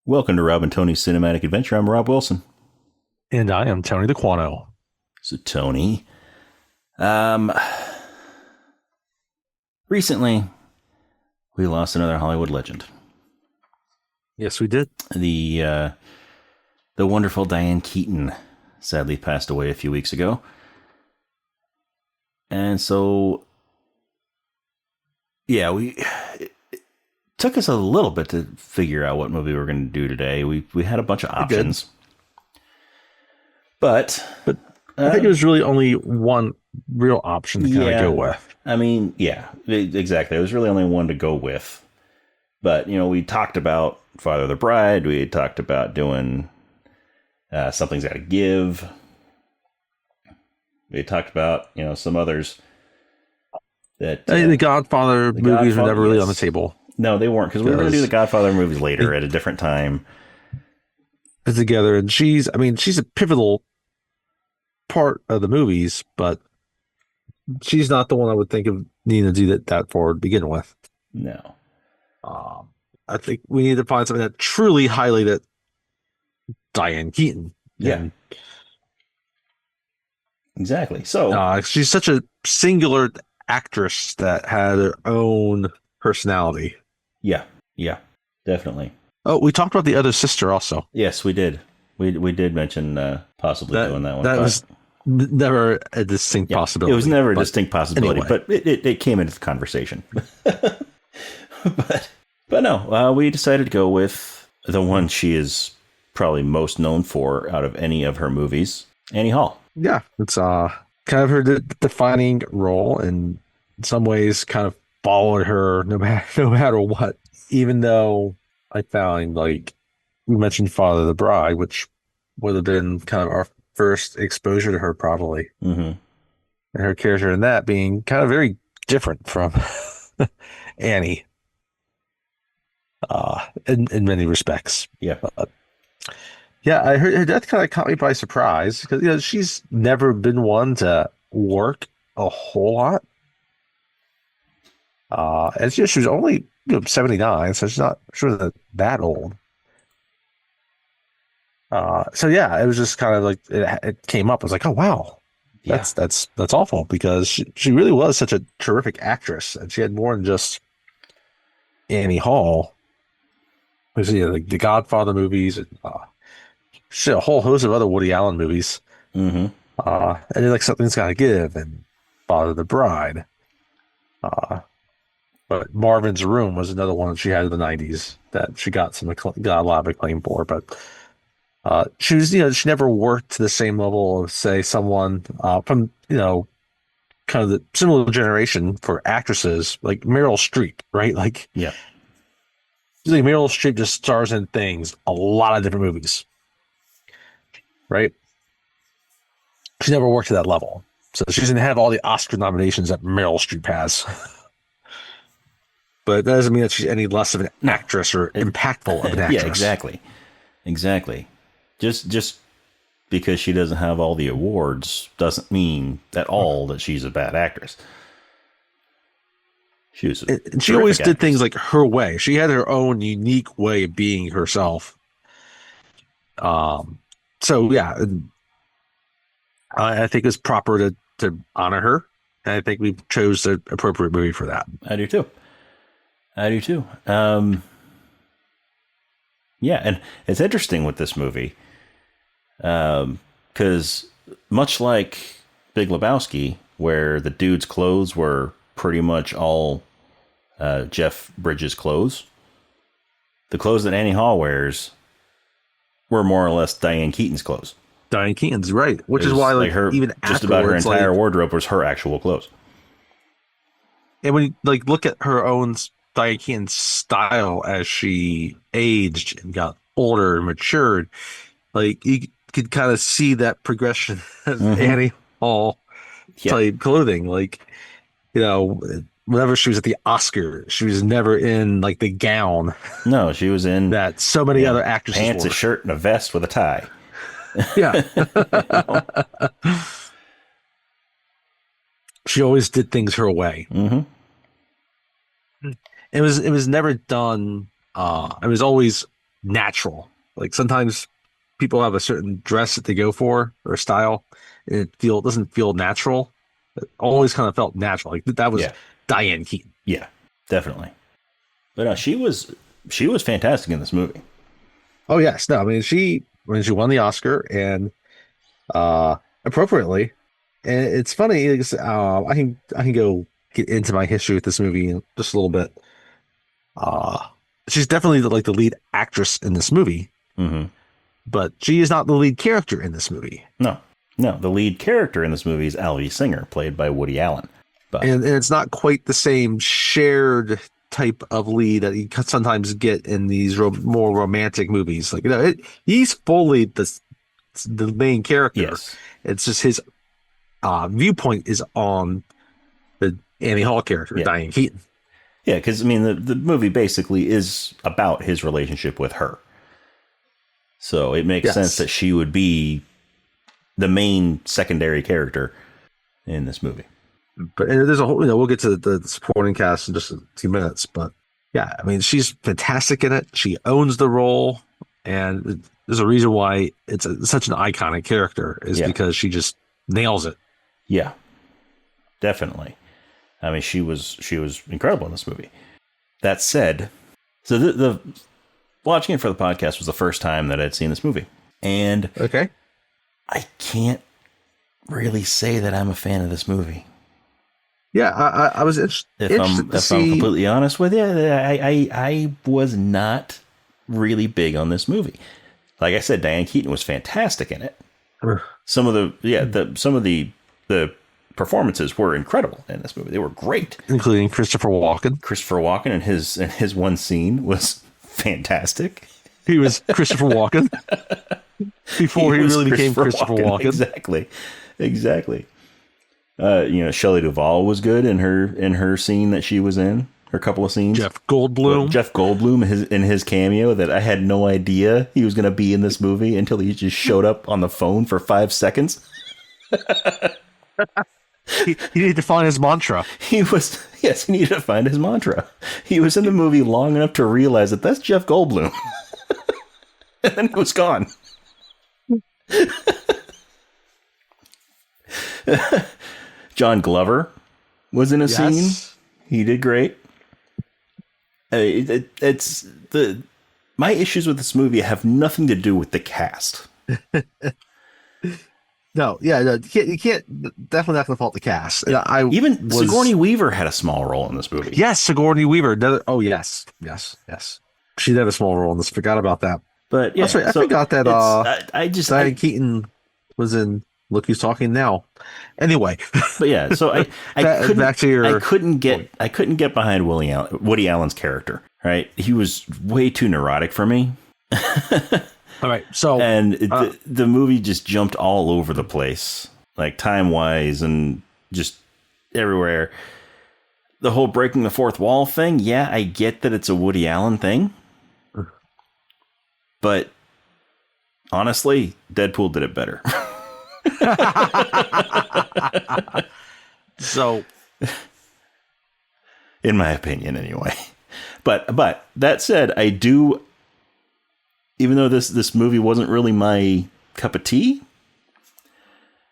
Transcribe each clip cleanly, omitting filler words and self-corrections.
Welcome to Rob and Tony's Cinematic Adventure. I'm Rob Wilson. And I am Tony the Quano. So, Tony, recently we lost another Hollywood legend. Yes, we did. The wonderful Diane Keaton sadly passed away a few weeks ago. And so, yeah, it took us a little bit to figure out what movie we were going to do today. We had a bunch of options. But I think it was really only one real option to kind of go with. I mean, yeah, exactly. There was really only one to go with. But, we talked about Father of the Bride. We talked about doing Something's Gotta Give. We talked about, some others. That The Godfather movies were never really on the table. No, they weren't, because we were going to do the Godfather movies later at a different time. Together, and she's a pivotal part of the movies, but she's not the one I would think of needing to do that for to begin with. No. I think we need to find something that truly highlighted Diane Keaton. Yeah. And, exactly. So she's such a singular actress that had her own personality. Yeah, definitely. Oh, we talked about the other sister also. Yes, we did. We did mention possibly doing that one. That was never a distinct possibility. It was never a distinct possibility, anyway. but it came into the conversation. but no, we decided to go with the one she is probably most known for out of any of her movies, Annie Hall. Yeah, it's kind of her defining role, and in some ways kind of followed her no matter what. Even though I found, like we mentioned, Father of the Bride, which would have been kind of our first exposure to her, probably, mm-hmm. and her character in that being kind of very different from Annie, in many respects. Yeah. Yeah, I heard her death kind of caught me by surprise because she's never been one to work a whole lot. And she was only 79, so she wasn't that old. So yeah, it was just kind of like it came up. I was like, oh wow, that's awful, because she really was such a terrific actress, and she had more than just Annie Hall. Because like the Godfather movies, and she had a whole host of other Woody Allen movies. Mm-hmm. And then like Something's Gotta Give and Father of the Bride. But Marvin's Room was another one that she had in the 90s that she got a lot of acclaim for. But she was, she never worked to the same level of, say, someone from, kind of the similar generation for actresses like Meryl Streep, right? Like, yeah, like Meryl Streep just stars in a lot of different movies, right? She never worked to that level, so she doesn't have all the Oscar nominations that Meryl Streep has. But that doesn't mean that she's any less of an actress or impactful of an actress. Yeah, exactly. Just because she doesn't have all the awards doesn't mean at all that she's a bad actress. She always did things like her way. She had her own unique way of being herself. So yeah, I think it's proper to honor her, and I think we chose the appropriate movie for that. I do too. Yeah, and it's interesting with this movie, because much like Big Lebowski, where the dude's clothes were pretty much all Jeff Bridges' clothes, the clothes that Annie Hall wears were more or less Diane Keaton's clothes. Diane Keaton's right, which is why her, even just about her entire wardrobe was her actual clothes. And when you look at her own Diane Keaton's style as she aged and got older and matured, you could kind of see that progression of Annie Hall type clothing. Whenever she was at the Oscar, she was never in the gown. No, she was in that so many other actresses pants, wore. A shirt, and a vest with a tie. Yeah. She always did things her way. Mm-hmm. It was never done. It was always natural. Like sometimes people have a certain dress that they go for or style, and doesn't feel natural. It always kind of felt natural. Like that was Yeah. Diane Keaton. Yeah, definitely. But no, she was fantastic in this movie. Oh yes, no, I mean she won the Oscar and appropriately. And it's funny, I can go get into my history with this movie in just a little bit. Uh she's definitely like the lead actress in this movie, Mm-hmm. but she is not the lead character in this movie. No, no, the lead character in this movie is Alvy Singer, played by Woody Allen. But And it's not quite the same shared type of lead that you sometimes get in these more romantic movies. Like he's fully the main character. yes, It's just his viewpoint is on the Annie Hall character, yeah, Diane Keaton. yeah, because I mean the movie basically is about his relationship with her, so it makes sense that she would be the main secondary character in this movie. But and there's a whole, we'll get to the supporting cast in just a few minutes. But yeah, I mean, she's fantastic in it. She owns the role, and there's a reason why it's such an iconic character is because she just nails it. Yeah, definitely. I mean, she was incredible in this movie. That said, so the watching it for the podcast was the first time that I'd seen this movie, and Okay, I can't really say that I'm a fan of this movie. yeah, I was interested. If I'm completely honest with you, I was not really big on this movie. Like I said, Diane Keaton was fantastic in it. Some of the performances were incredible in this movie. They were great, including Christopher Walken. Christopher Walken and his one scene was fantastic. He was Christopher Walken before he really became Christopher Walken. Exactly. Shelley Duvall was good in her scene that she was in, her couple of scenes. Jeff Goldblum in his cameo that I had no idea he was going to be in this movie until he just showed up on the phone for 5 seconds. He needed to find his mantra. He needed to find his mantra. He was in the movie long enough to realize that that's Jeff Goldblum. And then he was gone. John Glover was in a scene. He did great. My issues with this movie have nothing to do with the cast. No, you can't. Definitely not going to fault the cast. Sigourney Weaver had a small role in this movie. Yes, Sigourney Weaver. Yes. She had a small role in this. Forgot about that. But yeah, that's right. I forgot that. Diane Keaton was in Look Who's Talking Now. Anyway, but yeah, so I couldn't get behind Woody Allen's character. Right, he was way too neurotic for me. All right, so the movie just jumped all over the place, like time wise and just everywhere. The whole breaking the fourth wall thing, yeah, I get that it's a Woody Allen thing, but honestly, Deadpool did it better. So, in my opinion, anyway. But that said, I do. Even though this movie wasn't really my cup of tea,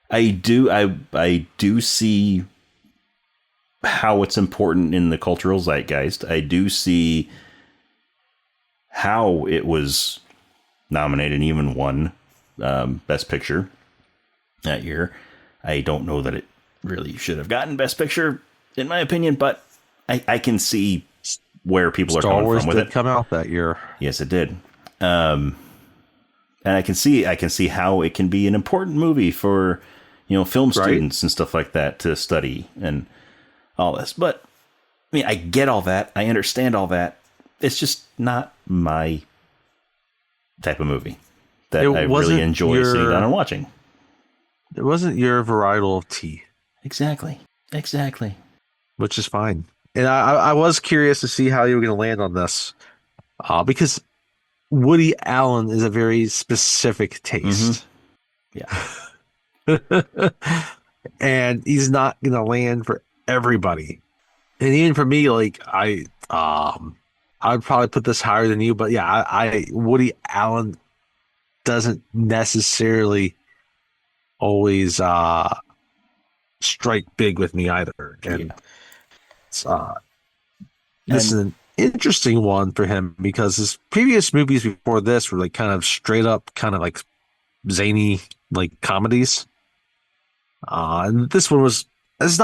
I do see how it's important in the cultural zeitgeist. I do see how it was nominated and even won Best Picture that year. I don't know that it really should have gotten Best Picture, in my opinion, but I can see where people are coming from with it. Come out that year. Yes, it did. And I can see how it can be an important movie for, film students and stuff like that to study and all this. But I mean, I get all that. I understand all that. It's just not my type of movie that I really enjoy sitting down and watching. It wasn't your varietal of tea. Exactly. Which is fine. And I was curious to see how you were going to land on this, because Woody Allen is a very specific taste. Mm-hmm. Yeah. And he's not going to land for everybody. And even for me, like I I'd probably put this higher than you, but yeah, Woody Allen doesn't necessarily always strike big with me either. And Yeah. it's, this is an interesting one for him because his previous movies before this were like kind of straight up, kind of like zany, like comedies. And this one was. This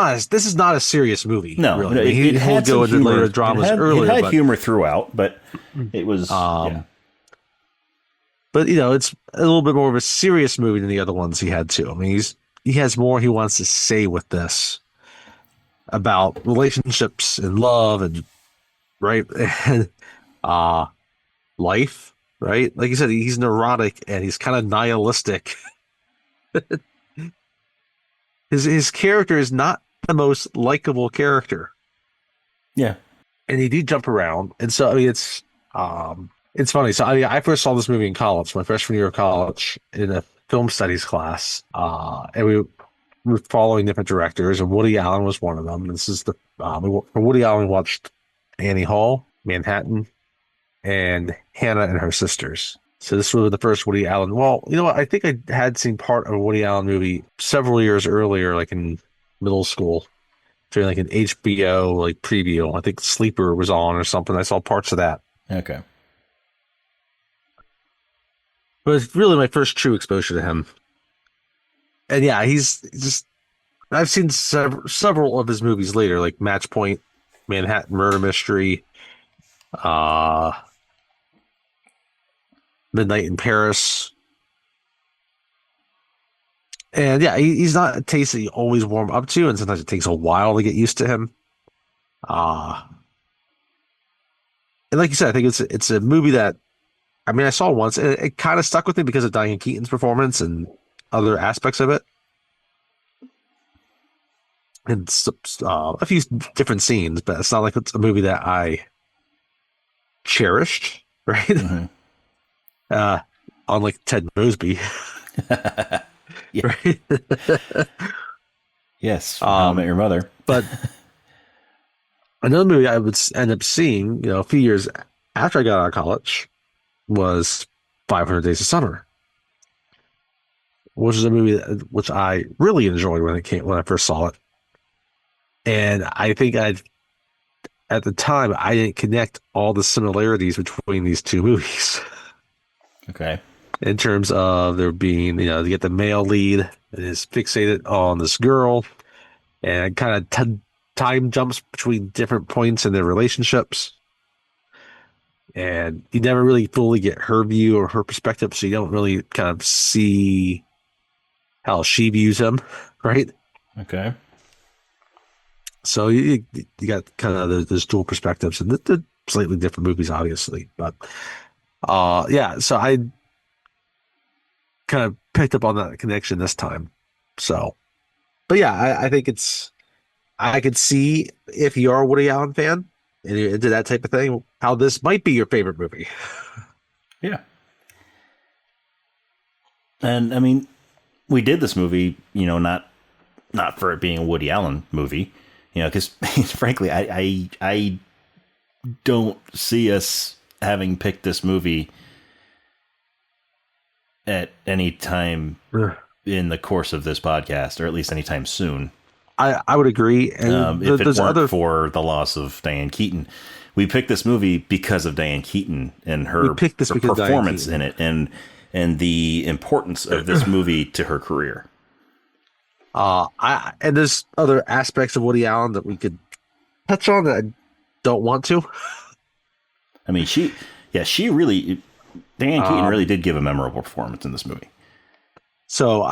is not a serious movie, No, really. I mean, it he'll had some go into humor. later dramas earlier, It had but humor throughout, but it was yeah. But it's a little bit more of a serious movie than the other ones he had too. I mean, he has more he wants to say with this about relationships and love and right and uh life, right? Like you said, he's neurotic and he's kind of nihilistic. His character is not the most likable character. Yeah. And he did jump around. And so I mean it's funny. So I mean I first saw this movie in college, my freshman year of college, in a film studies class. And we were following different directors, and Woody Allen was one of them. This is the for Woody Allen, we watched Annie Hall, Manhattan, and Hannah and Her Sisters. So this was the first Woody Allen. Well, you know what? I think I had seen part of a Woody Allen movie several years earlier, like in middle school, during like an HBO like preview. I think Sleeper was on or something. I saw parts of that. Okay. But it's really my first true exposure to him. And yeah, he's just. I've seen several of his movies later, like Match Point, Manhattan Murder Mystery, uh, Midnight in Paris. And yeah, he's not a taste that you always warm up to, and sometimes it takes a while to get used to him. And like you said, I think it's a movie that I mean I saw once, and it kind of stuck with me because of Diane Keaton's performance and other aspects of it, and a few different scenes. But it's not like it's a movie that I cherished, right? Mm-hmm. Unlike Ted Mosby. Right? Yes. How I Met Your Mother. But another movie I would end up seeing, a few years after I got out of college was 500 Days of Summer, which is a movie which I really enjoyed when I first saw it. And I think at the time, I didn't connect all the similarities between these two movies. Okay. In terms of there being, to get the male lead and is fixated on this girl, and kind of time jumps between different points in their relationships. And you never really fully get her view or her perspective, so you don't really kind of see how she views him, right? Okay. So you got kind of those dual perspectives, and they're slightly different movies, obviously. But yeah, so I kind of picked up on that connection this time. So, but yeah, I think I could see if you are a Woody Allen fan and you're into that type of thing, how this might be your favorite movie. Yeah. And I mean, we did this movie, not for it being a Woody Allen movie, because frankly, I don't see us having picked this movie at any time in the course of this podcast, or at least anytime soon. I would agree. And if it weren't for the loss of Diane Keaton, we picked this movie because of Diane Keaton and her performance in it, and the importance of this movie to her career. And there's other aspects of Woody Allen that we could touch on that I don't want to. I mean, Diane Keaton really did give a memorable performance in this movie. So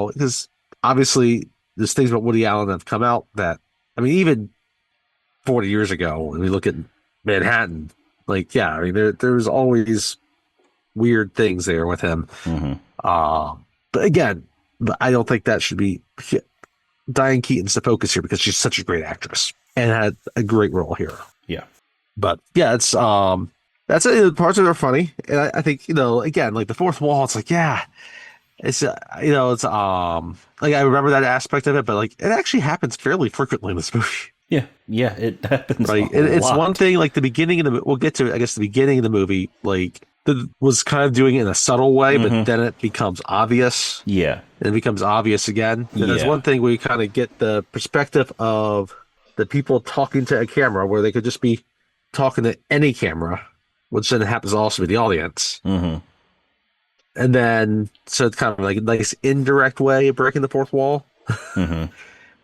because obviously there's things about Woody Allen that have come out that, I mean, even 40 years ago, when we look at Manhattan, like, yeah, I mean, there's always weird things there with him. Mm-hmm. But again, I don't think that should be Diane Keaton's the focus here because she's such a great actress and had a great role here. Yeah. But yeah, it's that's it. Parts of it are funny, and I think again, like the fourth wall. It's like, yeah, it's it's like I remember that aspect of it, but like it actually happens fairly frequently in this movie. Yeah, it happens Right. a It's one lot. thing, like the beginning of the, we'll get to, I guess, the beginning of the movie, like was kind of doing it in a subtle way, but Mm-hmm. then it becomes obvious Yeah, and it becomes obvious again. There's yeah, one thing where you kind of get the perspective of the people talking to a camera where they could just be talking to any camera, which then happens also with the audience. mm-hmm. And then, so it's kind of like a nice indirect way of breaking the fourth wall, Mm-hmm.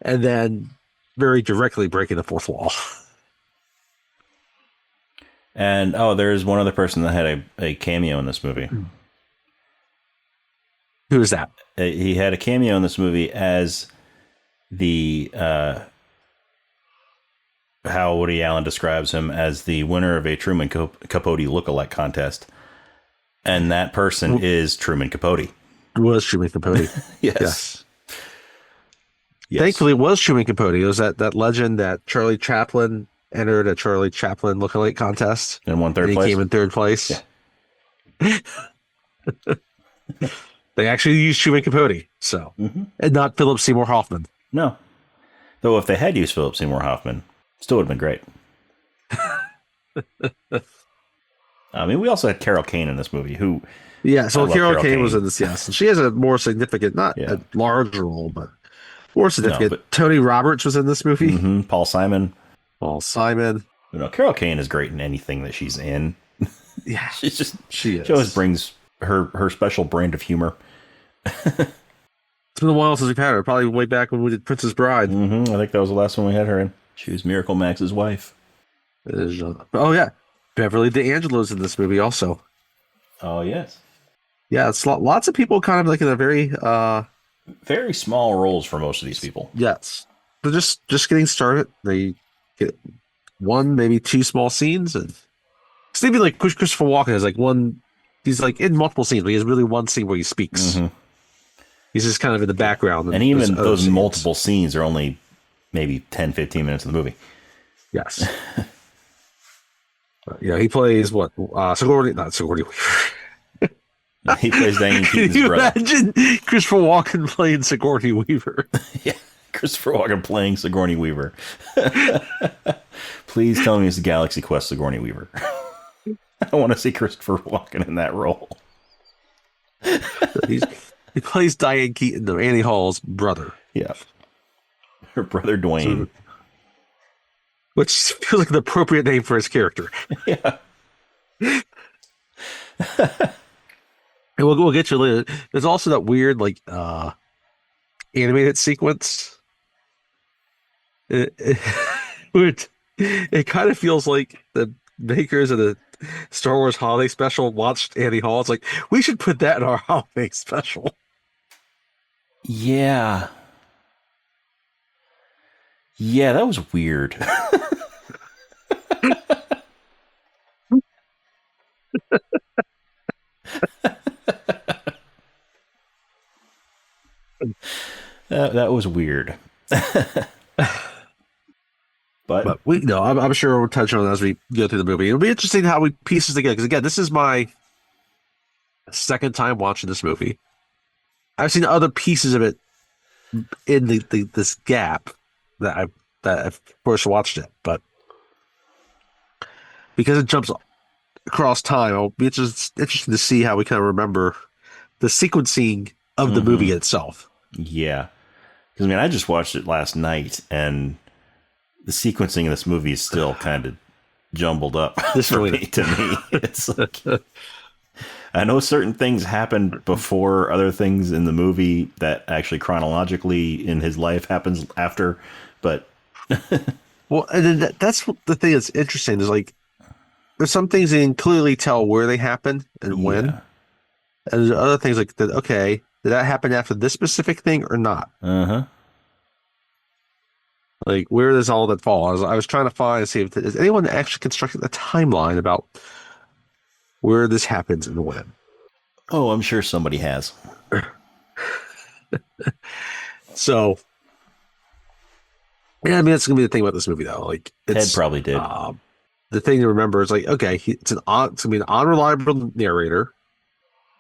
and then very directly breaking the fourth wall. And there's one other person that had a cameo in this movie. Who is that? He had a cameo in this movie as the how Woody Allen describes him as the winner of a Truman Capote lookalike contest, and that person is Truman Capote. Was Truman Capote? Yes. Yes. Thankfully, it was Truman Capote. It was that legend that Charlie Chaplin entered a Charlie Chaplin lookalike contest And won third and he place. came in third place. Yeah. They actually used Truman Capote, so and not Philip Seymour Hoffman. No. Though if they had used Philip Seymour Hoffman, still would have been great. I mean, we also had Carol Kane in this movie, who So Carol Kane was in this, yes. And she has a more significant, not a large role, but more significant. but Tony Roberts was in this movie. Mm-hmm. Paul Simon. Carol Kane is great in anything that she's in. Yeah. She always brings her special brand of humor. It's been a while since we've had her. Probably way back when we did Princess Bride. Mm-hmm. I think that was the last one we had her in. She was Miracle Max's wife. Oh, yeah. Beverly D'Angelo's in this movie also. Oh, yes. Yeah, it's lots of people kind of like in a very... very small roles for most of these people. Yes. They're just getting started. They get one, maybe two small scenes. And it's even like Christopher Walken is like one... He's like in multiple scenes, but he has really one scene where he speaks. Mm-hmm. He's just kind of in the background. And even those multiple scenes are only maybe 10, 15 minutes of the movie. Yes. He plays what? Sigourney Weaver. He plays Diane Keaton's Can you brother. imagine Christopher Walken playing Sigourney Weaver? Yeah, Christopher Walken playing Sigourney Weaver. Please tell me it's Galaxy Quest Sigourney Weaver. I want to see Christopher Walken in that role. He plays Diane Keaton, Annie Hall's brother. Yeah. Her brother Dwayne. Which feels like an appropriate name for his character. Yeah. And we'll get you later. There's also that weird, like, animated sequence. It kind of feels like the makers of the Star Wars Holiday Special watched Annie Hall. It's like, we should put that in our Holiday Special. Yeah. Yeah, that was weird. That was weird. But we know, I'm sure we'll touch on it as we go through the movie. It'll be interesting how we piece this together. Because again, this is my second time watching this movie. I've seen other pieces of it in this gap that I've first watched it, but because it jumps across time, it'll be interesting to see how we kind of remember the sequencing of the movie itself. Yeah. Because, I mean, I just watched it last night, and the sequencing of this movie is still kind of jumbled up to me. It's like, I know certain things happened before other things in the movie that actually chronologically in his life happens after, but... Well, and then that's the thing that's interesting is like, there's some things you can clearly tell where they happen and when. And there's other things like that. Okay, did that happen after this specific thing or not? Like, where does all that fall? I was trying to see if is anyone actually constructed a timeline about where this happens and when. Oh, I'm sure somebody has. So, yeah, I mean, that's gonna be the thing about this movie, though. Like, Ted probably did. The thing to remember is like, okay, it's gonna be an unreliable narrator,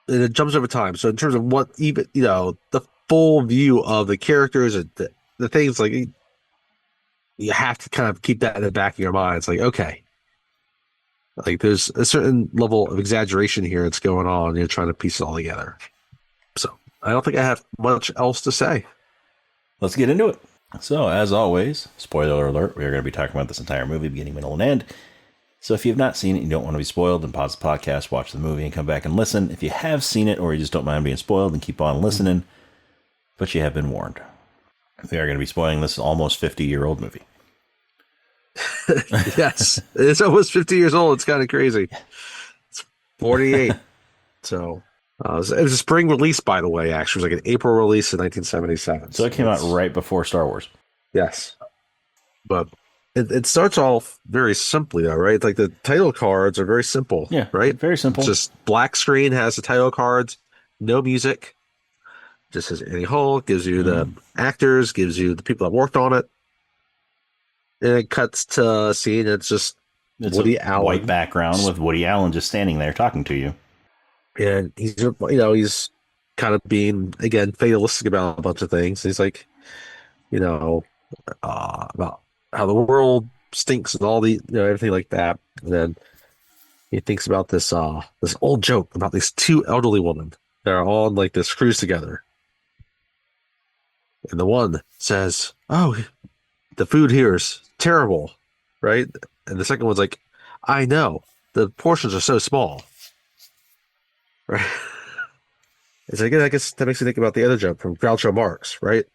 and it jumps over time. So in terms of what even the full view of the characters and the things like you have to kind of keep that in the back of your mind. It's like, okay, like there's a certain level of exaggeration here that's going on. You're trying to piece it all together. So I don't think I have much else to say. Let's get into it. So, as always, spoiler alert, we are going to be talking about this entire movie, beginning, middle, and end. So if you've not seen it and you don't want to be spoiled, then pause the podcast, watch the movie, and come back and listen. If you have seen it or you just don't mind being spoiled, then keep on listening. But you have been warned. We are going to be spoiling this almost 50-year-old movie. Yes, it's almost 50 years old. It's kind of crazy. It's 48. So it was a spring release, by the way. Actually, it was like an April release in 1977. So it came out right before Star Wars. Yes, but it starts off very simply, though, right? Like the title cards are very simple. Yeah, right. Very simple. It's just black screen has the title cards, no music. Just says Annie Hall, gives you the actors, gives you the people that worked on it. And it cuts to a scene. It's just Woody Allen. White background with Woody Allen just standing there talking to you. And he's kind of being, again, fatalistic about a bunch of things. He's like, about how the world stinks and all the, everything like that. And then he thinks about this old joke about these two elderly women that are on like this cruise together. And the one says, "Oh, the food here is terrible," right? And the second one's like, "I know, the portions are so small," right? It's like, I guess that makes me think about the other joke from Groucho Marx, right?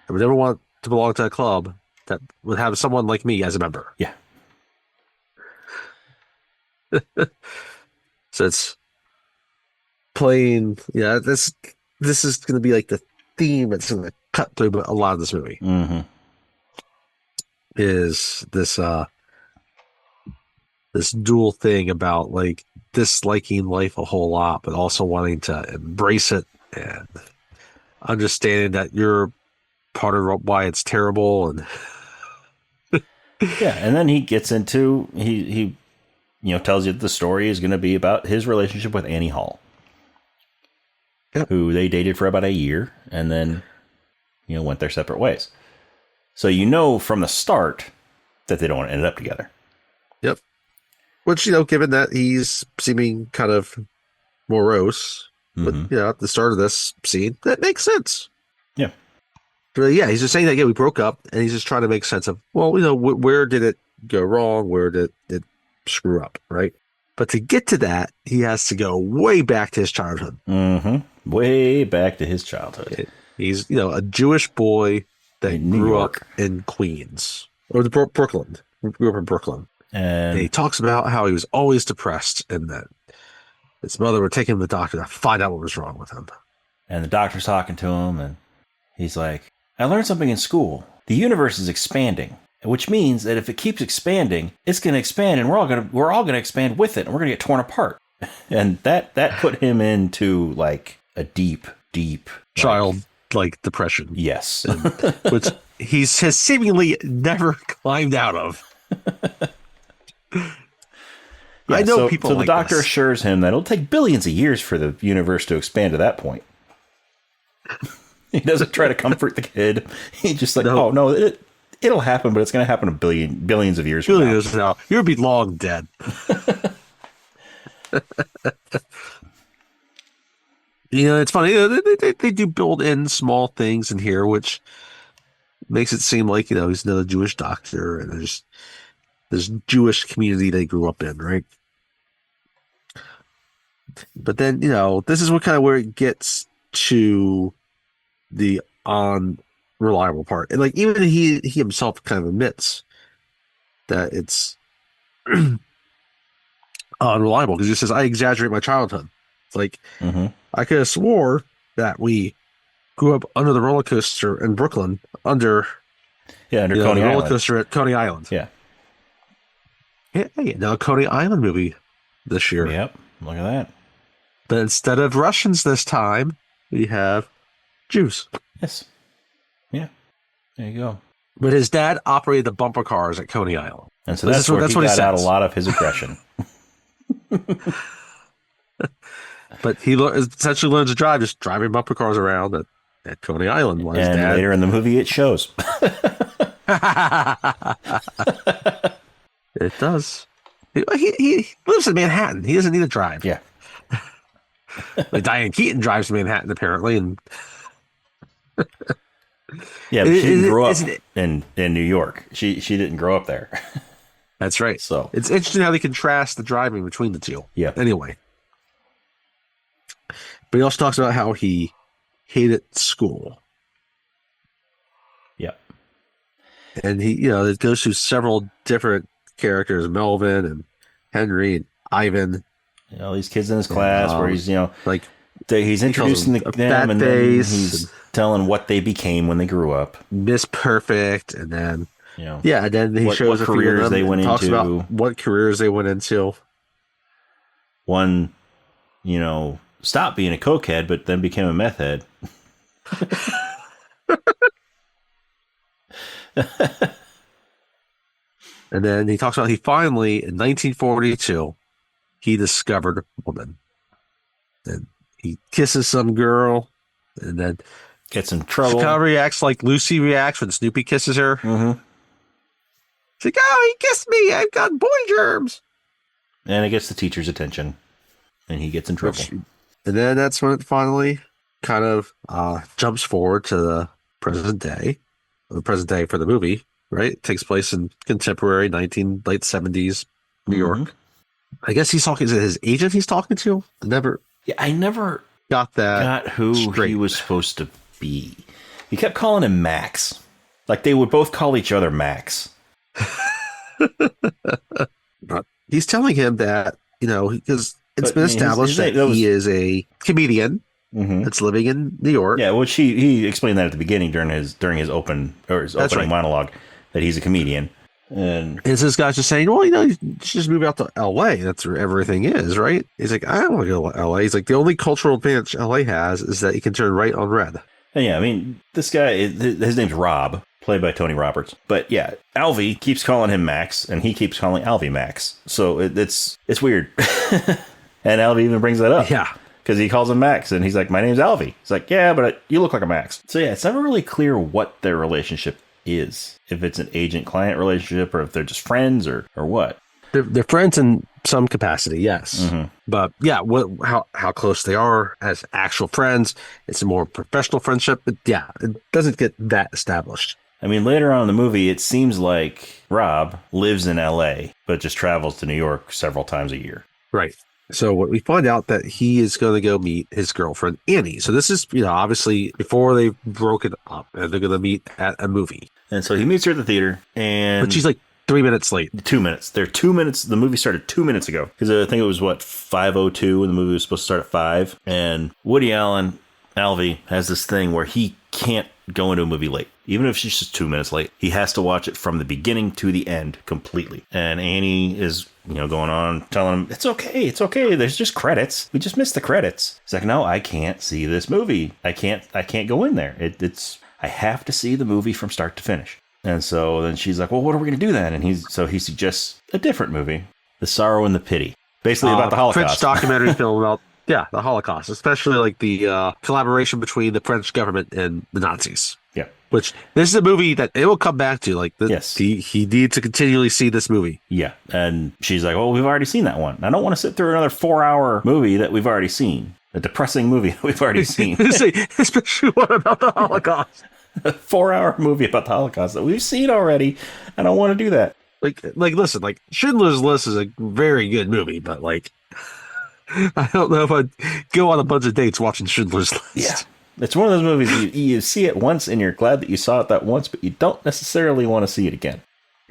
I would never want to belong to a club that would have someone like me as a member. Yeah. So it's playing, this is going to be like the theme that's going to cut through a lot of this movie. Mm-hmm. Is this this dual thing about like disliking life a whole lot, but also wanting to embrace it and understanding that you're part of why it's terrible. And yeah, and then he gets into he tells you the story is going to be about his relationship with Annie Hall, who they dated for about a year and then went their separate ways. So from the start that they don't want to end up together. Yep. Which, given that he's seeming kind of morose, but at the start of this scene, that makes sense. Yeah. But yeah, he's just saying that, we broke up, and he's just trying to make sense of, where did it go wrong? Where did it screw up, right? But to get to that, he has to go way back to his childhood. Mm-hmm. Way back to his childhood. He's, a Jewish boy that grew up in Queens or Brooklyn. Grew up in Brooklyn, and he talks about how he was always depressed, and that his mother would take him to the doctor to find out what was wrong with him. And the doctor's talking to him, and he's like, "I learned something in school. The universe is expanding, which means that if it keeps expanding, it's going to expand, and we're all going to expand with it, and we're going to get torn apart." And that put him into like a deep child. Like depression. Yes. Which he has seemingly never climbed out of. I know people. So like the doctor this. assures him that it'll take billions of years for the universe to expand to that point. He doesn't try to comfort the kid. He's just like, "Oh no, it'll happen, but it's going to happen billions of years from now. You'll be long dead." It's funny. They do build in small things in here, which makes it seem like he's another Jewish doctor, and there's this Jewish community they grew up in, right? But then this is where it gets to the unreliable part, and like even he himself kind of admits that it's unreliable because he says, "I exaggerate my childhood." It's like. Mm-hmm. I could have swore that we grew up under the roller coaster in Brooklyn under Coney the Island. roller coaster at Coney Island. Yeah. Hey, now Coney Island movie this year. Yep. Look at that. But instead of Russians this time, we have Jews. Yes. Yeah. There you go. But his dad operated the bumper cars at Coney Island. And so that's where he got out a lot of his aggression. But he essentially learns to drive, just driving bumper cars around at Coney Island. And later in the movie, it shows. It does. He lives in Manhattan. He doesn't need to drive. Yeah. Like Diane Keaton drives to Manhattan apparently, and Yeah, but she didn't grow up isn't it? in New York. She didn't grow up there. That's right. So It's interesting how they contrast the driving between the two. yeah. Anyway, but he also talks about how he hated school, Yeah. and it goes through several different characters: Melvin and Henry and Ivan. All these kids in his class where he's, like he's introducing them and then he's telling what they became when they grew up. Miss Perfect, and then and then he shows what careers they went talks into. about what careers they went into. One, stopped being a cokehead, but then became a meth head. And then he talks about he finally, in 1942, he discovered a woman. And he kisses some girl, and then gets in trouble. She kind of reacts like Lucy reacts when Snoopy kisses her. Mm-hmm. She's like, "Oh, he kissed me. I've got boy germs." And it gets the teacher's attention, and he gets in trouble. And then that's when it finally kind of jumps forward to the present day. The present day for the movie, right? It takes place in contemporary late 70s New York. I guess he's talking. Is it his agent he's talking to? I never got who straight. He was supposed to be. He kept calling him Max. Like they would both call each other Max. He's telling him that, because it's been established that he is a comedian that's living in New York. Yeah, which he explained that at the beginning during his opening monologue, that he's a comedian. And this guy's just saying, well, you should just move out to L.A. That's where everything is, right? He's like, I don't want to go to L.A. He's like, the only cultural advantage L.A. has is that you can turn right on red. And yeah, I mean, this guy, his name's Rob, played by Tony Roberts. But yeah, Alvy keeps calling him Max, and he keeps calling Alvy Max. So it's weird. And Alvy even brings that up. Yeah. Because he calls him Max, and he's like, my name's Alvy. He's like, yeah, but you look like a Max. So yeah, it's never really clear what their relationship is. If it's an agent-client relationship, or if they're just friends, or what. They're friends in some capacity, yes. Mm-hmm. But yeah, how close they are as actual friends, it's a more professional friendship. But yeah, it doesn't get that established. I mean, later on in the movie, it seems like Rob lives in L.A., but just travels to New York several times a year. Right. So what we find out that he is going to go meet his girlfriend, Annie. So this is, obviously before they've broken up, and they're going to meet at a movie. And so he meets her at the theater, but she's like 3 minutes late. 2 minutes. They're 2 minutes. The movie started 2 minutes ago. Because I think it was, 5:02, and the movie was supposed to start at 5. And Woody Allen, Alvy, has this thing where he can't go into a movie late. Even if she's just 2 minutes late, he has to watch it from the beginning to the end completely. And Annie is, going on, telling him, it's okay. There's just credits. We just missed the credits. He's like, no, I can't see this movie. I can't go in there. I have to see the movie from start to finish. And so then she's like, well, what are we going to do then? And he suggests a different movie, The Sorrow and the Pity. Basically about the Holocaust. French documentary film about, the Holocaust, especially like the collaboration between the French government and the Nazis. Yeah. Which, this is a movie that it will come back to. Like, yes. He needs to continually see this movie. Yeah. And she's like, well, we've already seen that one. I don't want to sit through another 4-hour movie that we've already seen. A depressing movie that we've already seen. Especially one about the Holocaust. A 4-hour movie about the Holocaust that we've seen already. I don't want to do that. Listen, Schindler's List is a very good movie, but I don't know if I'd go on a bunch of dates watching Schindler's List. Yeah. It's one of those movies you see it once and you're glad that you saw it that once, but you don't necessarily want to see it again.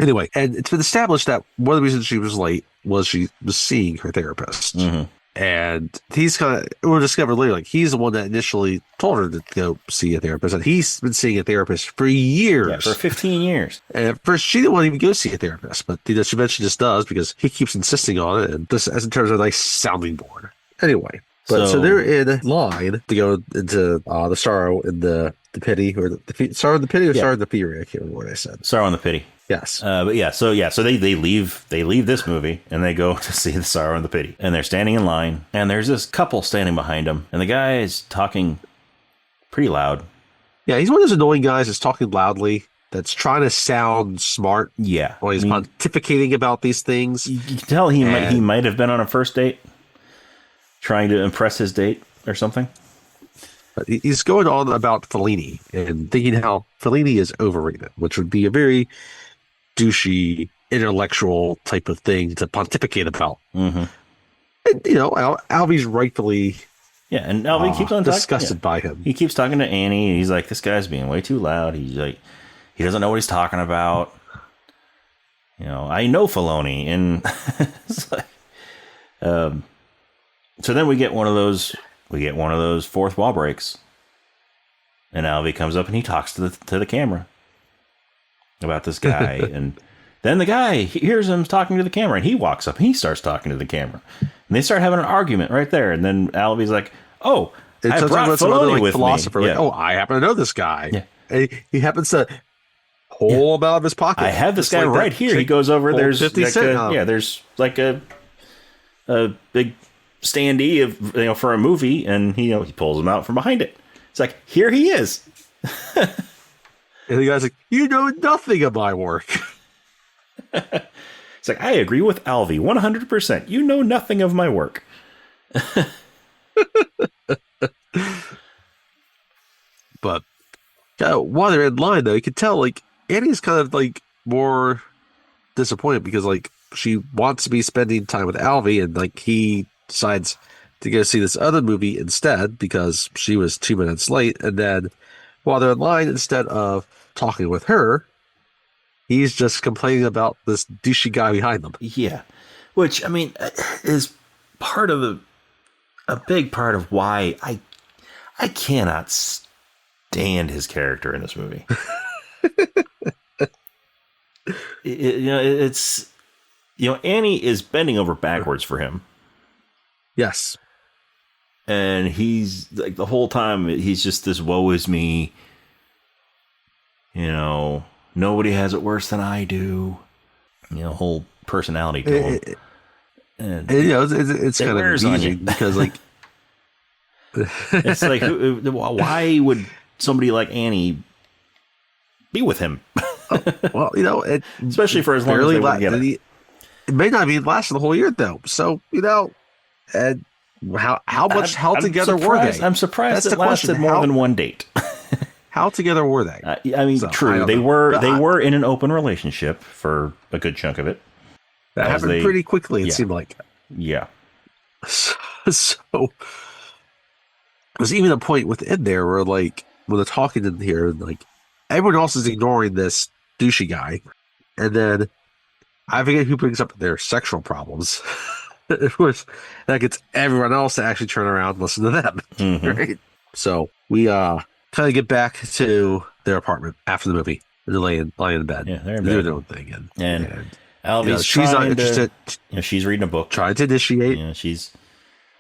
Anyway, and it's been established that one of the reasons she was late was she was seeing her therapist. Mm-hmm. And we'll discover later, he's the one that initially told her to go see a therapist. And he's been seeing a therapist for years. Yeah, for 15 years. And at first, she didn't want to even go see a therapist. But she eventually just does because he keeps insisting on it. And this, as in terms of a nice sounding board. Anyway, so they're in line to go into the Sorrow and the Pity. Or the Sorrow and the Pity or Sorrow and the Fury? I can't remember what I said. Sorrow and the Pity. Yes. So they leave this movie and they go to see The Sorrow and the Pity. And they're standing in line and there's this couple standing behind them and the guy is talking pretty loud. Yeah, he's one of those annoying guys that's talking loudly that's trying to sound smart. Yeah. While he's pontificating about these things. You can tell he might have been on a first date, trying to impress his date or something. But he's going on about Fellini and thinking how Fellini is overrated, which would be a very douchey, intellectual type of thing to pontificate about. Mm-hmm. And, Alvy's rightfully and Alvy keeps on disgusted by him. He keeps talking to Annie, and he's like, this guy's being way too loud. He's like, he doesn't know what he's talking about. I know Filoni. And it's like, so then we get one of those fourth wall breaks. And Alvy comes up and he talks to the camera about this guy. And then the guy hears him talking to the camera, and he walks up and he starts talking to the camera. And they start having an argument right there. And then Alvy's like, oh, I brought Filoni with philosopher me. Like, oh, I happen to know this guy. Yeah. And he happens to pull him out of his pocket. I have this guy right here. He goes over. There's 50 cent. There's like a big standee of for a movie, and he pulls him out from behind it. It's like, here he is. And the guy's like, you know nothing of my work. It's like, I agree with Alvy 100%. You know nothing of my work. But while they're in line, though, you can tell, like, Annie's kind of, like, more disappointed because, like, she wants to be spending time with Alvy, and, like, he decides to go see this other movie instead because she was 2 minutes late. And then while they're in line, instead of talking with her, he's just complaining about this douchey guy behind them. Yeah. Which, I mean, is part of a big part of why I cannot stand his character in this movie. It's Annie is bending over backwards for him. Yes. And he's like, the whole time he's just this woe is me. Nobody has it worse than I do. Whole personality to him. And it's kind of amusing because, like, it's like, why would somebody like Annie be with him? Well, especially for as long as they were together. It may not be lasting the whole year, though. So, and how much together were they? I'm surprised it lasted more than one date. How together were they? True. They were in an open relationship for a good chunk of it. That happened pretty quickly, it seemed like. Yeah. So there's even a point within there where, like, when they're talking in here, like, everyone else is ignoring this douchey guy. And then I forget who brings up their sexual problems. That gets everyone else to actually turn around and listen to them. Mm-hmm. Right? So we kind of get back to their apartment after the movie. They're laying in bed. Yeah, they're in doing bed. their own thing. And Alvy's she's not interested. She's reading a book. Trying to initiate. She's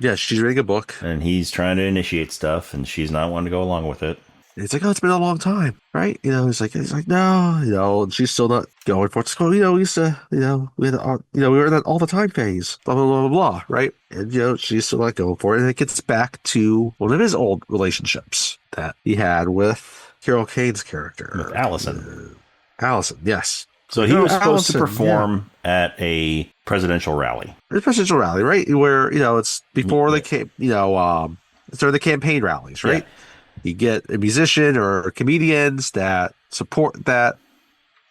reading a book. And he's trying to initiate stuff, and she's not wanting to go along with it. And it's like, oh, it's been a long time, right? He's like, no, and she's still not going for it. It's we used to, we were in that all the time phase, blah, blah, blah, blah, blah, right? And, she's still not going for it. And it gets back to one of his old relationships that he had with Carol Kane's character. With Allison. Allison, yes. So he was supposed to perform at a presidential rally. A presidential rally, right? Where, it's before they came, it's during the campaign rallies, right? Yeah. You get a musician or comedians that support that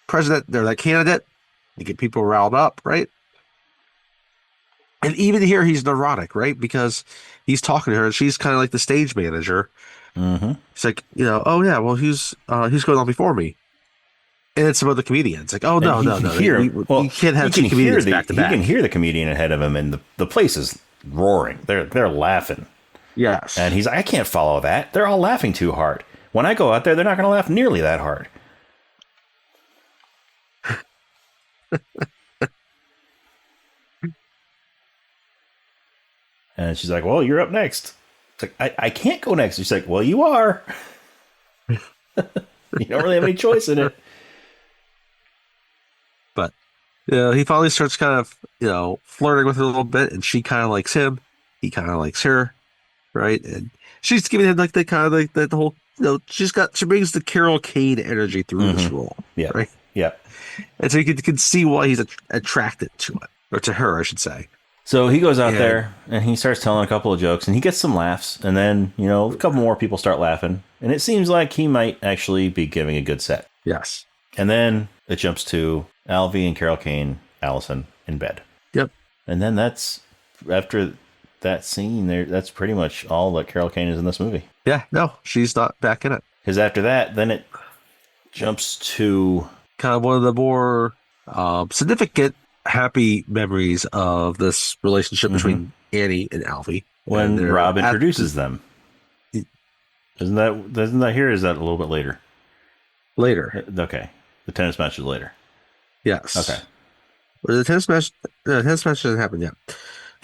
president or that candidate. You get people riled up, right? And even here, he's neurotic, right? Because he's talking to her, and she's kind of like the stage manager. Mm-hmm. He's like, oh yeah, well, who's going on before me? And it's some other comedians. Like, oh no, you can't have two comedians back to back. You can hear the comedian ahead of him, and the place is roaring. They're laughing. Yes. And he's like, I can't follow that. They're all laughing too hard. When I go out there, they're not going to laugh nearly that hard. And she's like, well, you're up next. It's like, I can't go next. She's like, well, you are. You don't really have any choice in it. But, he finally starts kind of, flirting with her a little bit, and she kind of likes him. He kind of likes her. right? And she's giving him like the kind of like the whole, she brings the Carol Kane energy through this role, Yeah. right? Yeah. And so you can see why he's attracted to it, or to her, I should say. So he goes out And there and he starts telling a couple of jokes and he gets some laughs. And then, a couple more people start laughing. And it seems like he might actually be giving a good set. yes, And then it jumps to Alvy and Carol Kane, Allison in bed. yep, And then after that scene there, that's pretty much all that Carol Kane is in this movie. yeah, no, she's not back in it. Because after that, then it jumps to Kind of one of the more significant, happy memories of this relationship between Annie and Alfie. when Rob introduces them. Isn't that here? Or is that a little bit later? Later. Okay. The tennis match is later. Yes. Okay. Well, the tennis match hasn't happened yet.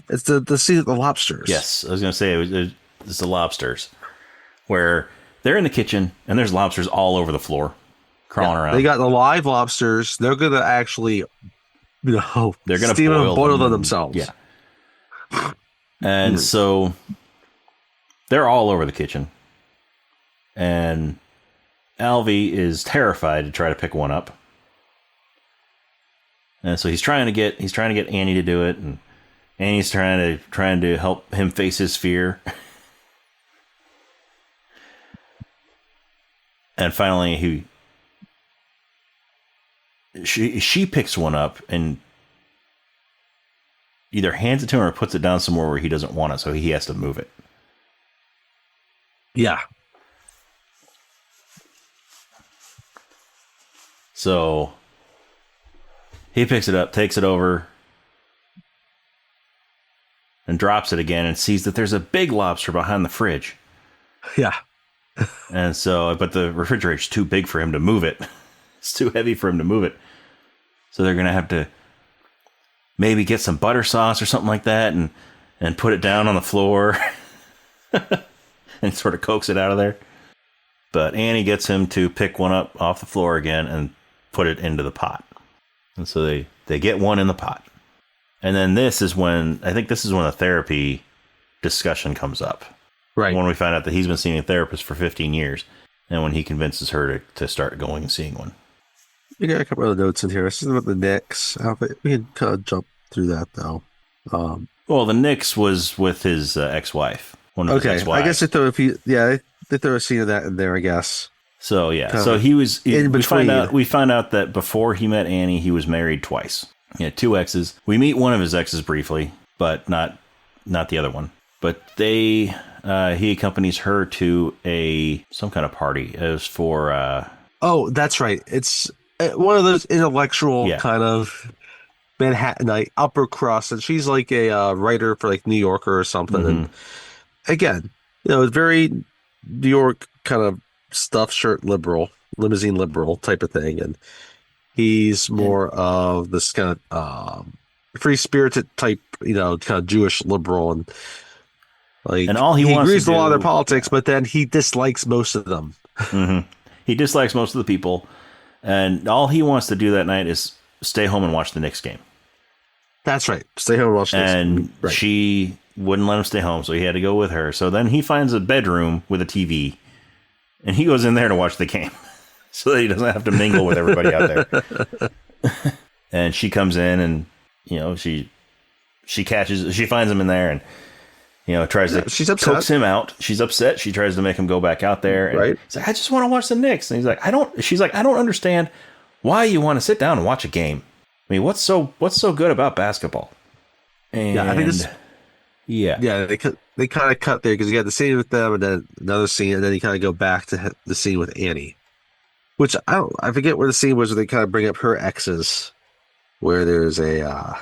It's the scene of the lobsters. Yes. I was going to say it's the lobsters where they're in the kitchen and there's lobsters all over the floor crawling around. They got the live lobsters. They're going to actually, they're going to steam boil them and, themselves. Yeah. And so they're all over the kitchen. And Alvy is terrified to try to pick one up. And so he's trying to get Annie to do it, and Annie's trying to help him face his fear. And finally she picks one up and either hands it to him or puts it down somewhere where he doesn't want it, so he has to move it. Yeah. So he picks it up, takes it over, and drops it again and sees that there's a big lobster behind the fridge. Yeah. And so, but the refrigerator's too big for him to move it. It's too heavy for him to move it. So they're going to have to maybe get some butter sauce or something like that and put it down on the floor and sort of coax it out of there. But Annie gets him to pick one up off the floor again and put it into the pot. And so they get one in the pot. And then this is when the therapy discussion comes up. Right. When we find out that he's been seeing a therapist for 15 years. And when he convinces her to start going and seeing one. We got a couple of notes in here. This is about the Knicks. We can kind of jump through that, though. Well, the Knicks was with his ex-wife. One of his ex-wives. I guess they throw a scene of that in there, I guess. So, yeah. Kind So he was... We find out that before he met Annie, he was married twice. He had 2 exes. We meet one of his exes briefly, but not the other one. But he accompanies her to some kind of party. It was for... Oh, that's right. It's one of those intellectual kind of Manhattanite upper crust, and she's like a writer for like New Yorker or something. Mm-hmm. And again, it's very New York kind of stuffed shirt liberal, limousine liberal type of thing, and he's more of this kind of free spirited type, kind of Jewish liberal, and like, and all he wants agrees to with a lot of their politics, but then he dislikes most of them. Mm-hmm. He dislikes most of the people, and all he wants to do that night is stay home and watch the Knicks game. That's right. Stay home and watch the Knicks game. And right. She wouldn't let him stay home, so he had to go with her. So then he finds a bedroom with a TV, and he goes in there to watch the game so that he doesn't have to mingle with everybody out there. And she comes in, and she finds him in there, and tries to coax him out. She's upset. She tries to make him go back out there. And right. He's like, I just want to watch the Knicks. And he's like, she's like, I don't understand why you want to sit down and watch a game. I mean, what's so good about basketball? And yeah, I think this. Yeah. Yeah, they kind of cut there because you got the scene with them and then another scene, and then you kind of go back to the scene with Annie, which I forget where the scene was where they kind of bring up her exes, where there's a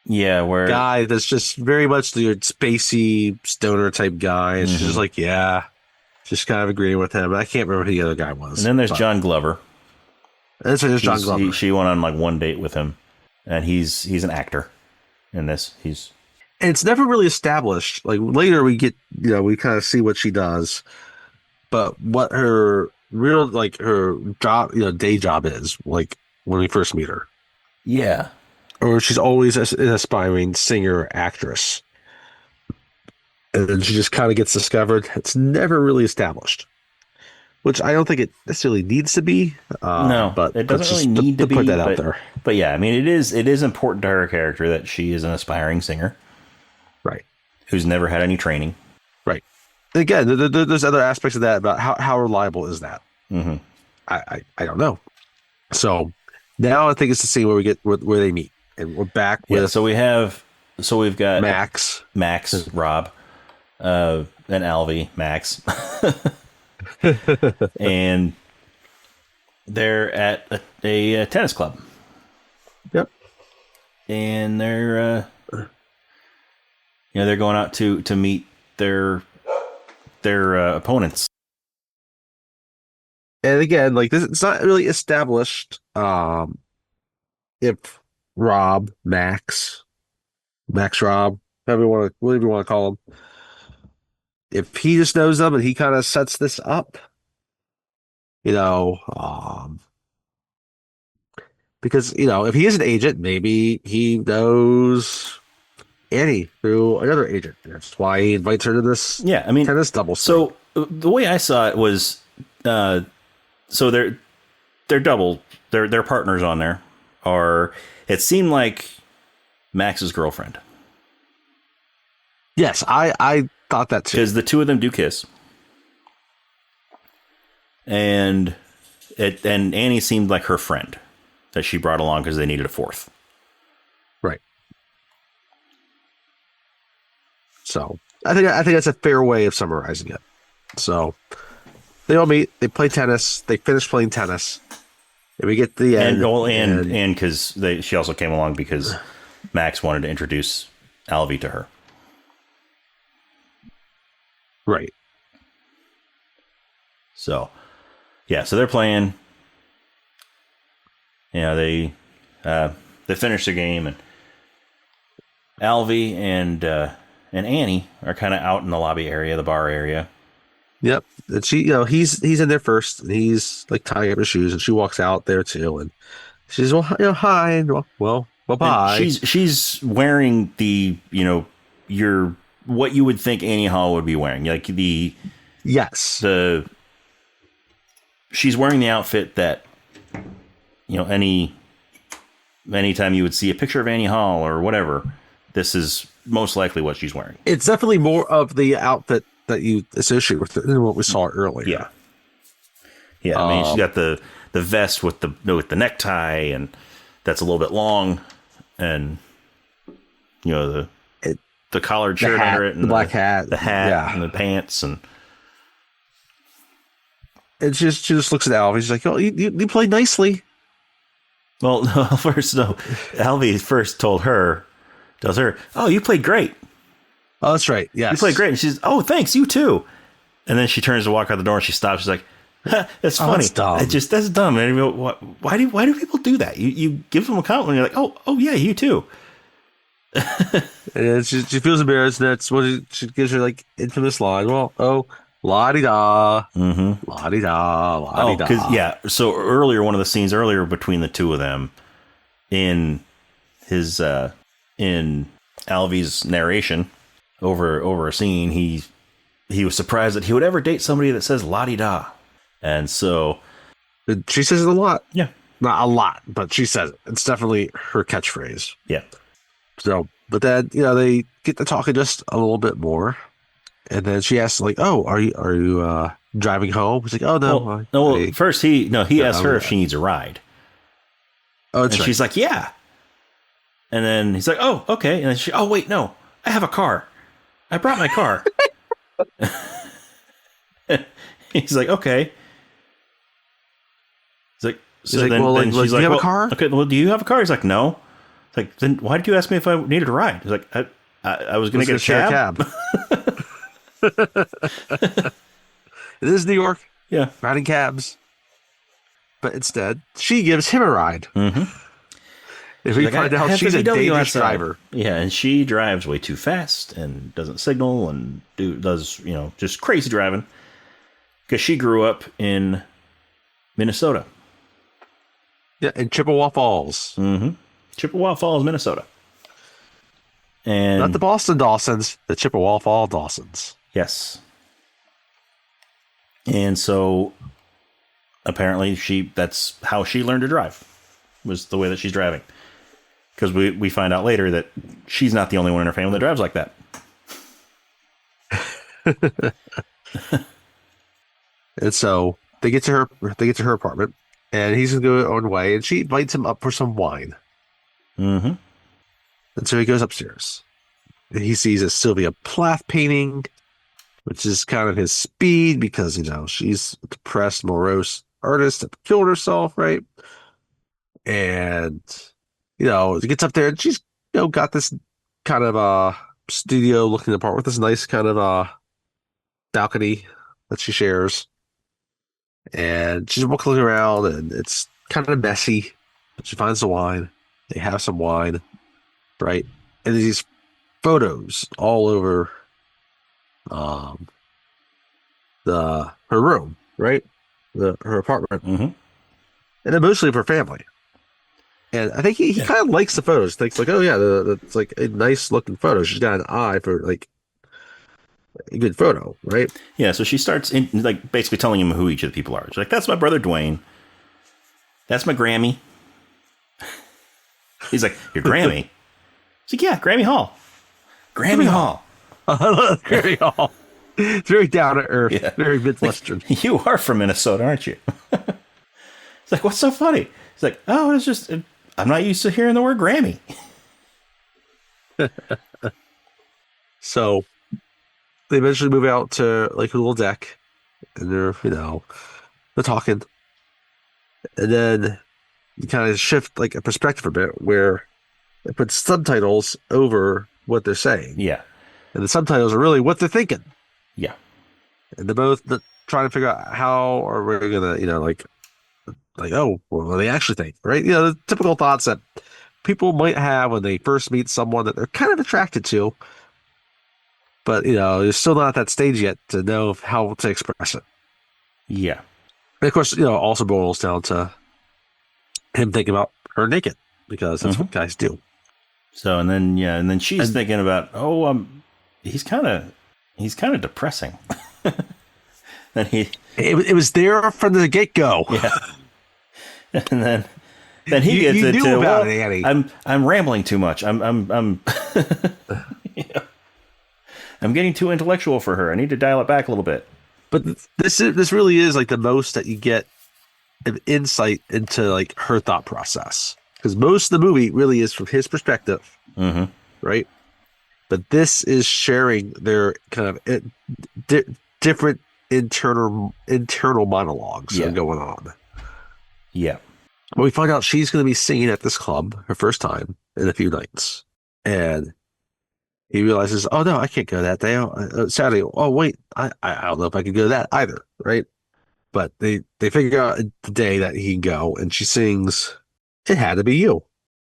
where guy that's just very much the spacey stoner type guy, and she's just like, just kind of agreeing with him. I can't remember who the other guy was. And then there's John Glover. And so there's John Glover. She went on like one date with him, and he's an actor in this. And it's never really established. Like later we get, we kind of see what she does, but what her real, like her job, day job is, like when we first meet her. Yeah. Or she's always an aspiring singer, actress. and then she just kind of gets discovered. It's never really established, which I don't think it necessarily needs to be. No, But it doesn't really just need to put be, that out there. but yeah, I mean, it is important to her character that she is an aspiring singer Right. who's never had any training. Right. And again, there's other aspects of that about how reliable is that? Mm-hmm. I don't know. So now I think it's the scene where we get where they meet, and we're back Yeah, with we've got Max, Rob, and Alvy, Max, and they're at a tennis club. Yep. And they're they're going out to meet their opponents. And again, like this, it's not really established if Rob, Max, Rob, whatever you want to call him, if he just knows them and he kind of sets this up, because if he is an agent, maybe he knows Annie through another agent. That's why he invites her to this. Yeah, I mean, tennis double. So the way I saw it was, so they're double, their partners on there are. It seemed like Max's girlfriend. Yes, I thought that too. Because the two of them do kiss, and Annie seemed like her friend that she brought along because they needed a fourth. Right. So I think that's a fair way of summarizing it. So they all meet, they play tennis, they finish playing tennis, and we get to the end. And because she also came along because Max wanted to introduce Alvy to her. Right. So, yeah, so they're playing. They finish the game, and Alvy and Annie are kind of out in the lobby area, the bar area. Yep. And she, he's in there first, and he's like tying up his shoes, and she walks out there too, and she says, "Well, hi, and well, bye." And she's wearing the, what you would think Annie Hall would be wearing, like she's wearing the outfit that, anytime you would see a picture of Annie Hall or whatever, this is most likely what she's wearing. It's definitely more of the outfit that you associate with it than what we saw earlier. Yeah. Yeah. I mean, she's got the vest with the necktie, and that's a little bit long, and the collared shirt hat, under it, and the black hat, and the pants, and she just looks at Alvy. She's like, "Oh, you played nicely." Well, no, Alvy first tells her, "Oh, you played great." Oh, that's right. Yes, you played great. And she's, "Oh, thanks, you too." And then she turns to walk out the door, and she stops. She's like, "That's funny. That's dumb. That's dumb." Man. Why do people do that? You give them a compliment, and you're like, "Oh yeah, you too." And she feels embarrassed. And that's what she gives her like infamous line. Well, la-di-da. Mm-hmm. La-di-da, la-di-da. Because, so one of the scenes earlier between the two of them, in Alvy's narration over a scene, he was surprised that he would ever date somebody that says la-di-da. And so she says it a lot. Yeah. Not a lot, but she says it. It's definitely her catchphrase. Yeah. So, but then, they get to talking just a little bit more. And then she asks, like, "Oh, are you driving home?" He's like, "Oh, no." First he asks her if she needs a ride. Oh, that's and right. She's like, "Yeah." And then he's like, "Oh, okay." And then "Oh, wait, no. I have a car. I brought my car." He's like, "Okay." He's like, "Well, do you have a car?" Okay, well, do you have a car? He's like, "No." It's like, "Then why did you ask me if I needed a ride?" He's like, I was going to get a cab. It is New York. Yeah. Riding cabs. But instead, she gives him a ride. Mm-hmm. If we find out she's a dangerous driver. Yeah, and she drives way too fast and doesn't signal and does just crazy driving. Because she grew up in Minnesota. Yeah, in Chippewa Falls. Mm-hmm. Chippewa Falls, Minnesota. Not the And Boston Dawsons, the Chippewa Fall Dawsons. yes. And so apparently that's how she learned to drive, was the way that she's driving. Because we find out later that she's not the only one in her family that drives like that. And so they get to her apartment, and he's gonna go on way, and she invites him up for some wine. Mm-hmm. And so he goes upstairs. And he sees a Sylvia Plath painting, which is kind of his speed because, she's a depressed, morose artist that killed herself, right? And, he gets up there and she's, got this kind of studio looking apartment with this nice kind of balcony that she shares. And she's walking around and it's kind of messy, but she finds the wine. They have some wine, right? And there's these photos all over her room, right? Her apartment. Mm-hmm. And then mostly of her family. And I think he kind of likes the photos. Thinks like, oh yeah, it's like a nice looking photo. She's got an eye for like a good photo, right? Yeah, so she starts basically telling him who each of the people are. She's like, that's my brother Dwayne. That's my Grammy. He's like, your Grammy? She's like, yeah, Grammy Hall. Grammy Hall. Grammy Hall. It's very down to earth, Yeah. very Midwestern. Like, you are from Minnesota, aren't you? It's like, what's so funny? It's like, oh, it's just, I'm not used to hearing the word Grammy. So they eventually move out to like a little deck, and they're talking, and then you kind of shift like a perspective a bit where they put subtitles over what they're saying. Yeah. And the subtitles are really what they're thinking. Yeah. And they're both trying to figure out how are we gonna, like, oh, what do they actually think, right? The typical thoughts that people might have when they first meet someone that they're kind of attracted to, but you're still not at that stage yet to know how to express it. Yeah. And of course, also boils down to him thinking about her naked because that's what guys do. So and then she's thinking about, he's kind of depressing. Then it was there from the get go. Yeah. And then he gets you into knew about it, Annie. I'm rambling too much. I'm I'm getting too intellectual for her. I need to dial it back a little bit. But this really is like the most that you get of insight into like her thought process, because most of the movie really is from his perspective, right? But this is sharing their kind of different internal monologues that are going on. Yeah. But we find out she's going to be singing at this club her first time in a few nights, and he realizes, oh no, I can't go that day. Saturday. Oh wait, I don't know if I can go that either, right? But they figure out the day that he can go, and she sings "It Had to Be You,"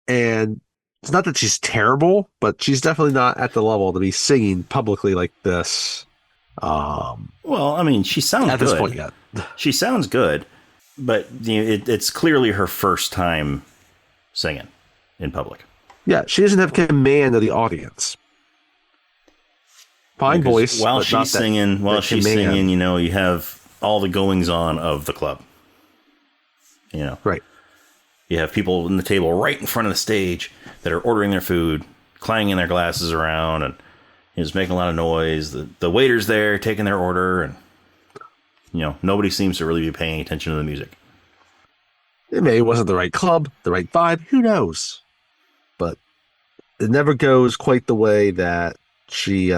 and it's not that she's terrible, but she's definitely not at the level to be singing publicly like this. Well, I mean, she sounds at good. this point yet. She sounds good, but it's clearly her first time singing in public. Yeah, she doesn't have command of the audience. Fine voice. While she's singing, you have all the goings on of the club. Right. You have people in the table right in front of the stage that are ordering their food, clanging their glasses around, and just making a lot of noise. The waiter's there taking their order, and nobody seems to really be paying attention to the music. It wasn't the right club, the right vibe. Who knows? But it never goes quite the way that she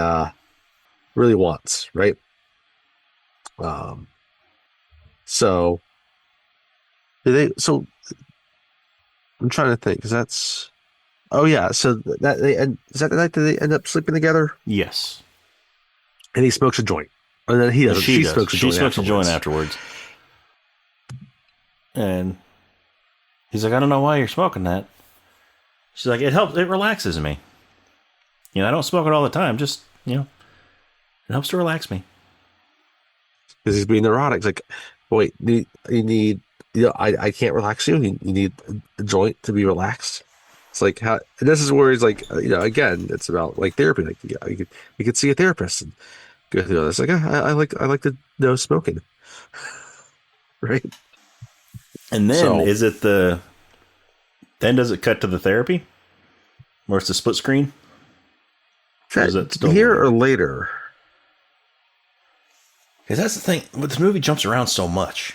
really wants, right? So I'm trying to think, because that's, oh yeah, so that is that the night that they end up sleeping together? Yes. And he smokes a joint, and then he doesn't. She smokes a joint afterwards. And he's like, I don't know why you're smoking that. She's like, it helps. It relaxes me. I don't smoke it all the time. Just, it helps to relax me. Because he's being neurotic. It's like, wait, you need, I can't relax you. You need a joint to be relaxed. It's like how and this is where he's like, again, it's about like therapy. Like, yeah, you could see a therapist and go through all this. Like, I like to know smoking, right? And then So is it the then does it cut to the therapy? Or it's a split screen? Or is it still here linear? or later? Because that's the thing. This movie jumps around so much.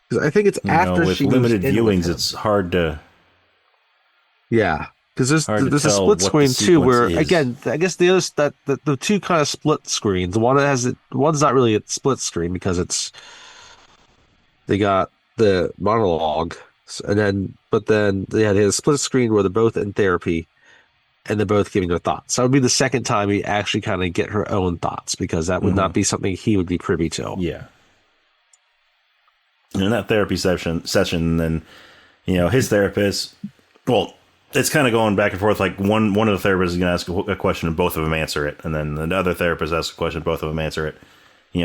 Because I think it's You know, after with she moves limited in with viewings, him. it's hard to Yeah, because to there's a tell split what the screen too, sequence where is. again, I guess the other that the two kind of split screens. The one that has it, one's not really a split screen because they got the monologue, and then they had a split screen where they're both in therapy and they're both giving their thoughts. So that would be the second time we actually kind of get her own thoughts because that would Hmm. not be something he would be privy to. Yeah. And in that therapy session, then his therapist. Well, it's kind of going back and forth. Like one of the therapists is going to ask a question and both of them answer it, and then the other therapist asks a question, both of them answer it.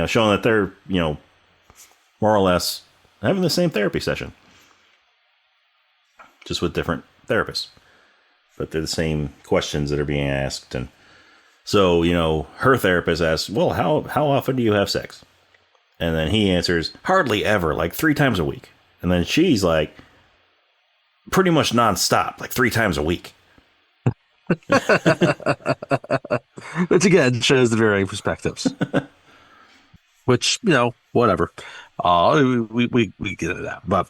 Showing that they're more or less having the same therapy session, just with different therapists, but they're the same questions that are being asked. And so her therapist asks, "Well, how often do you have sex?" And then he answers, "Hardly ever, like 3 times a week." And then she's like, "Pretty much nonstop, like 3 times a week." Which again shows the varying perspectives. Which whatever. We get into that, but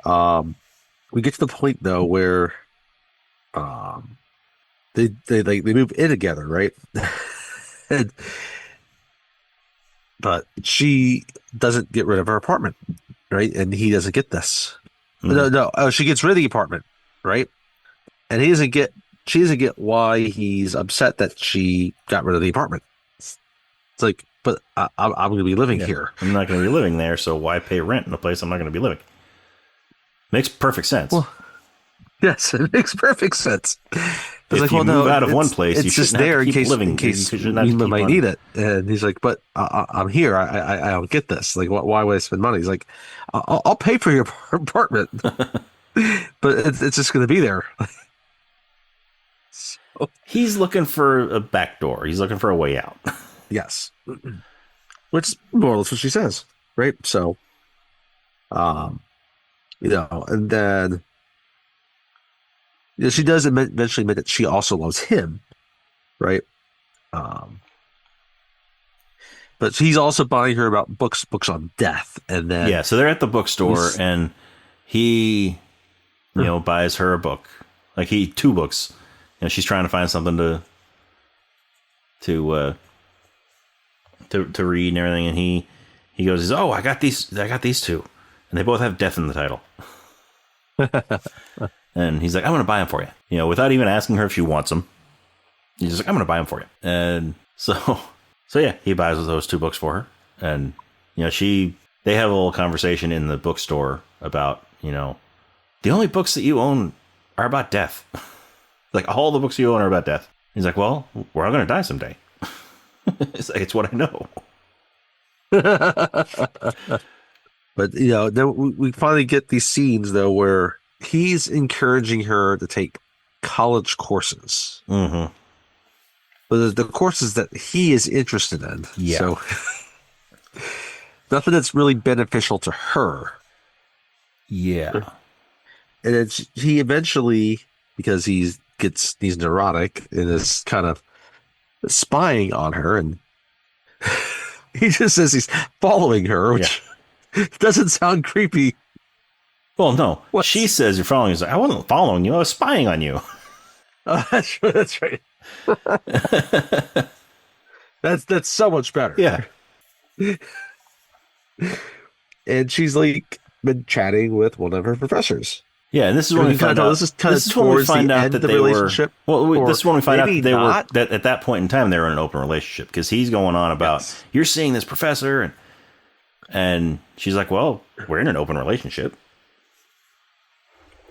um, we get to the point though where um they move in together, right? and, but she doesn't get rid of her apartment, right? And he doesn't get this. Hmm. No. Oh, she gets rid of the apartment, right? And he doesn't get. She doesn't get why he's upset that she got rid of the apartment. It's like, but I'm going to be living Yeah, here. I'm not going to be living there, so why pay rent in a place I'm not going to be living? Makes perfect sense. Well, yes, it makes perfect sense. It's If like, you well, move no, out of one place, you it's just shouldn't have to there keep in living. You case shouldn't have we to keep might on. need it. And he's like, but I'm here. I don't get this. Like, why would I spend money? He's like, I'll pay for your apartment, but it's just going to be there. So, He's looking for a back door. He's looking for a way out. yes, which is more or less what she says, right? So, um, and then she does eventually admit that she also loves him, right? Um, but he's also buying her about books on death, and then Yeah, so they're at the we, bookstore, and he, buys her a book. Like two books. She's trying to find something to to read and everything, and he goes, "Oh, I got these two, and they both have death in the title." And he's like, "I'm going to buy them for you," without even asking her if she wants them. He's just like, "I'm going to buy them for you," and so yeah, he buys those two books for her, and they have a little conversation in the bookstore about the only books that you own are about death. Like all the books you own are about death. He's like, "Well, we're all going to die someday." It's like, it's what I know. but then we finally get these scenes though where he's encouraging her to take college courses, Mm-hmm. but the courses that he is interested in. Yeah. So nothing that's really beneficial to her. Yeah. And he eventually, because he's neurotic and is kind of spying on her, and he just says he's following her, Yeah. which doesn't sound creepy. Well, no. What? She says you're following. He's like, "I wasn't following you. I was spying on you." That's right. That's so much better. Yeah. And she's like been chatting with one of her professors. Yeah, and this is And when we we can find tell out. this is kind of This is when we towards find the out end that of the they were. relationship. Well, Or this is when we find out that maybe they not. were that at that point in time they were in an open relationship, because he's going on about, Yes. "You're seeing this professor," and she's like, "Well, we're in an open relationship,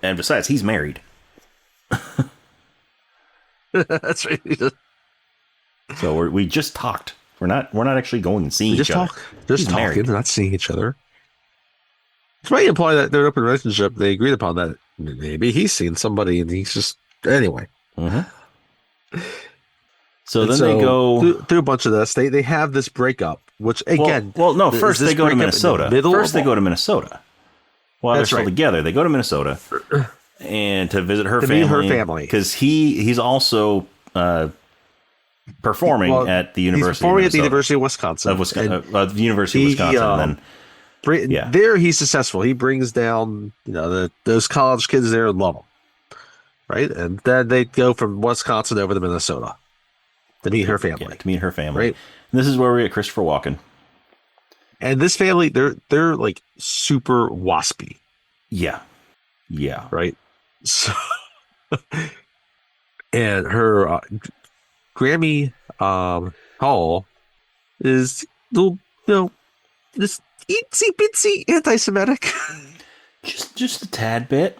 and besides, he's married." That's right. So we just talked. We're not actually going and seeing We each just other. talk, just He's talking, married. not seeing each other. It might imply that they're an open relationship. They agreed upon that. Maybe he's seen somebody and he's just anyway. Mm-hmm. So And then they so go through a bunch of this. They have this breakup, which again, no. First they go to Minnesota. First they go to Minnesota. While they're still together, they go to Minnesota and to visit her family. Meet her family because he's also performing at the University. Performing at the University of Wisconsin. The University of Wisconsin. And then there he's successful. He brings down those college kids there and love them, right? And then they go from Wisconsin over to Minnesota to meet her family. Yeah, to meet her family. Right. And this is where we get Christopher Walken. And this family, they're like super waspy. Yeah. Yeah. Right. So, and her Grammy Hall is little, this itsy bitsy anti-Semitic. just a tad bit.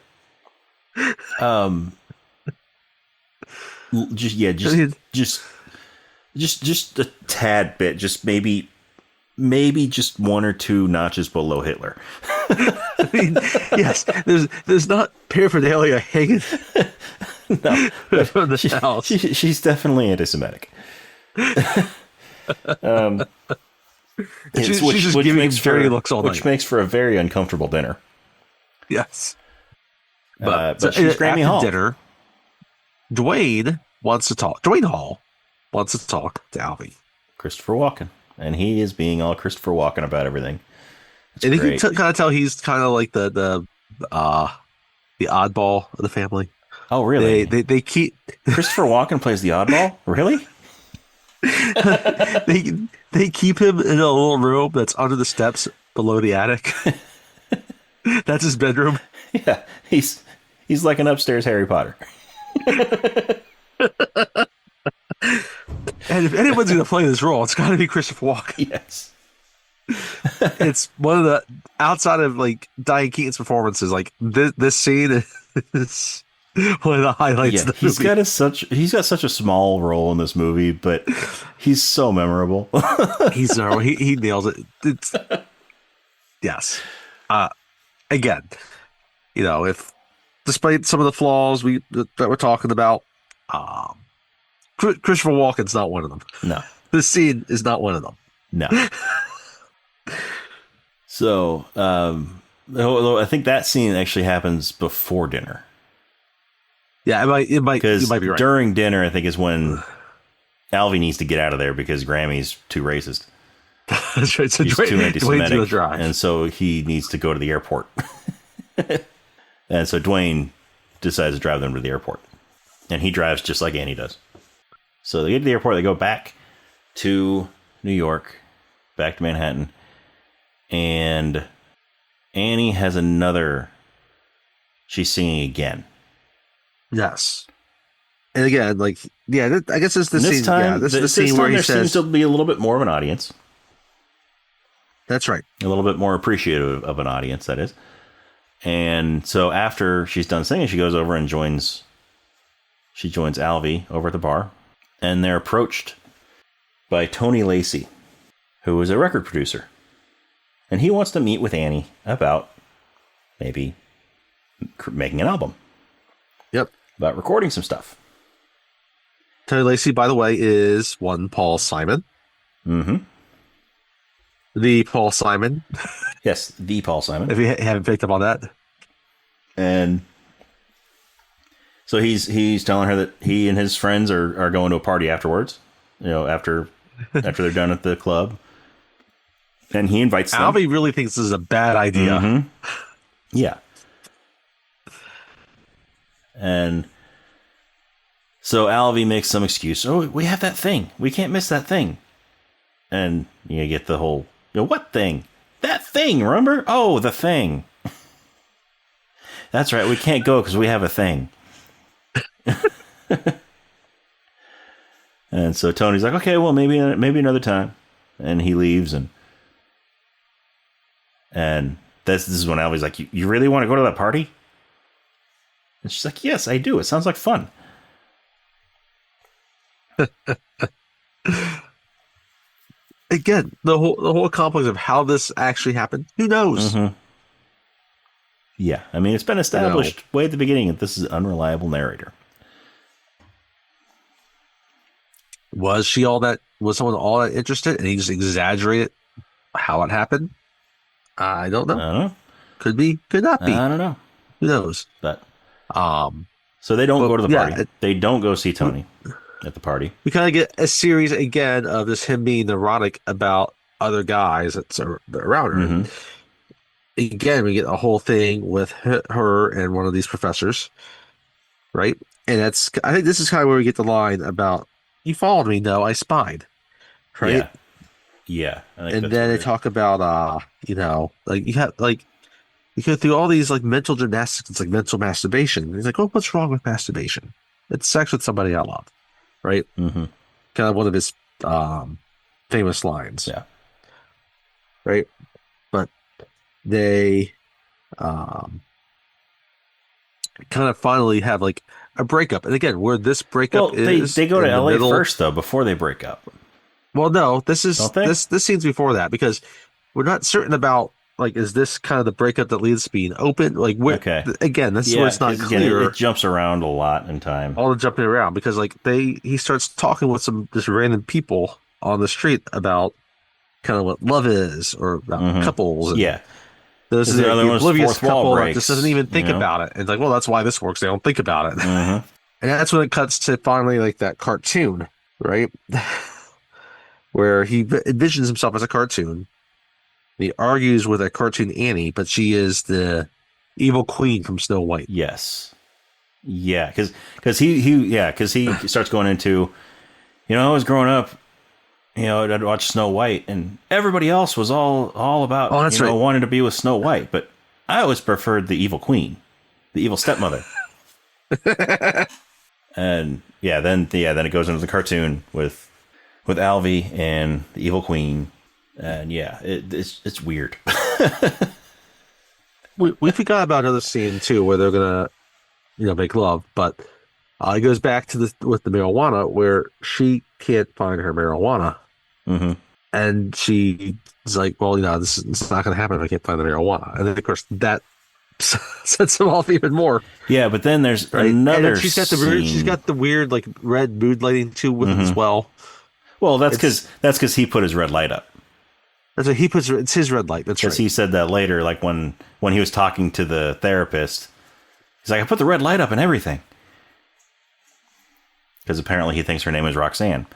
Just a tad bit. Just maybe just one or two notches below Hitler. I mean, yes, there's not paraphernalia hanging no, from the house. She's definitely anti-Semitic. She's just giving dirty looks all night. Which makes for a very uncomfortable dinner. Yes. But she's Grammy Hall. Dinner, Dwayne Hall wants to talk to Alvy. Christopher Walken. And he is being all Christopher Walken about everything. And you can kind of tell he's kind of like the oddball of the family. Oh, really? They keep Christopher Walken plays the oddball? Really? they keep him in a little room that's under the steps below the attic. That's his bedroom. Yeah, he's like an upstairs Harry Potter. And if anyone's going to play this role, it's got to be Christopher Walken. Yes. It's one of the, outside of like Diane Keaton's performances, like this scene is one of the highlights of the movie. He's got such a small role in this movie, but he's so memorable. He nails it. Yes. Again, if despite some of the flaws that we're talking about, Christopher Walken's not one of them. No. This scene is not one of them. No. So, I think that scene actually happens before dinner. Yeah, it might. Because you might be right. During dinner, I think is when Alvy needs to get out of there because Grammy's too racist. That's right. So he's too anti-Semitic, drive. and so he needs to go to the airport. And so Dwayne decides to drive them to the airport, and he drives just like Annie does. So they get to the airport. They go back to New York, back to Manhattan, and Annie has she's singing again. Yes. And again, I guess it's the scene. Time, this is the scene where he says, seems to be a little bit more of an audience. That's right. A little bit more appreciative of an audience, that is. And so after she's done singing, she goes over and joins Alvy over at the bar. And they're approached by Tony Lacey, who is a record producer. And he wants to meet with Annie about maybe making an album. Yep. About recording some stuff. Tony Lacey, by the way, is one Paul Simon. Mm-hmm. The Paul Simon. Yes, the Paul Simon. If you haven't picked up on that. And so he's telling her that he and his friends are going to a party afterwards. After they're done at the club. And he invites them. Alvy really thinks this is a bad idea. Mm-hmm. Yeah. And so Alvy makes some excuse. Oh, we have that thing. We can't miss that thing. And you get the whole, what thing? That thing, remember? Oh, the thing. That's right. We can't go because we have a thing. And so Tony's like, okay, well, maybe another time. And he leaves. And this is when Alvy's like, you really want to go to that party? And she's like, yes, I do. It sounds like fun. Again, the whole complex of how this actually happened. Who knows? Mm-hmm. Yeah, I mean, it's been established way at the beginning that this is an unreliable narrator. Was someone all that interested and he just exaggerated how it happened? I don't I know. don't know. Could be, could not be. I don't know. Who knows? But Um, so they don't but go to the yeah, party. They don't go see Tony at the party. we kind of get a series again of this him being neurotic about other guys that's around her. Mm-hmm. And again, we get a whole thing with her and one of these professors, right? And I think this is kind of where we get the line about, you followed me, no, I spied, right? Yeah. And then they talk about, like you go through all these like mental gymnastics. It's like mental masturbation. And he's like, oh, what's wrong with masturbation? It's sex with somebody I love, right? Mm-hmm. Kind of one of his famous lines. Yeah. Right. But they kind of finally have like a breakup. And again, where this breakup is, they go to LA first though before they break up. Well, no, this is Don't they? this scene's before that, because we're not certain about, like, is this kind of the breakup that leads to being open? Like, again, this is where it's not clear. It jumps around a lot in time. All the jumping around, because like he starts talking with some just random people on the street about kind of what love is, or about couples. And yeah. This is the oblivious couple that just doesn't even think you know? about it. It's like, well, that's why this works. They don't think about it. Mm-hmm. And that's when it cuts to finally like that cartoon, right? Where he envisions himself as a cartoon. He argues with a cartoon Annie, but she is the evil queen from Snow White. Yes. Yeah, because he starts going into, I was growing up, I'd watch Snow White, and everybody else was all about wanting to be with Snow White, but I always preferred the evil queen, the evil stepmother. And then it goes into the cartoon with Alvy and the evil queen, and it's weird. we forgot about another scene too where they're gonna make love, but it goes back to with the marijuana, where she can't find her marijuana, and she's like, well, this is not gonna happen if I can't find the marijuana. And then of course that sets him off even more. Yeah, but then there's another. And she's got the weird like red mood lighting too with it as well. Well, that's because he put his red light up. That's what he puts. It's his red light. That's right. Because he said that later, like when he was talking to the therapist, he's like, I put the red light up and everything. Because apparently he thinks her name is Roxanne.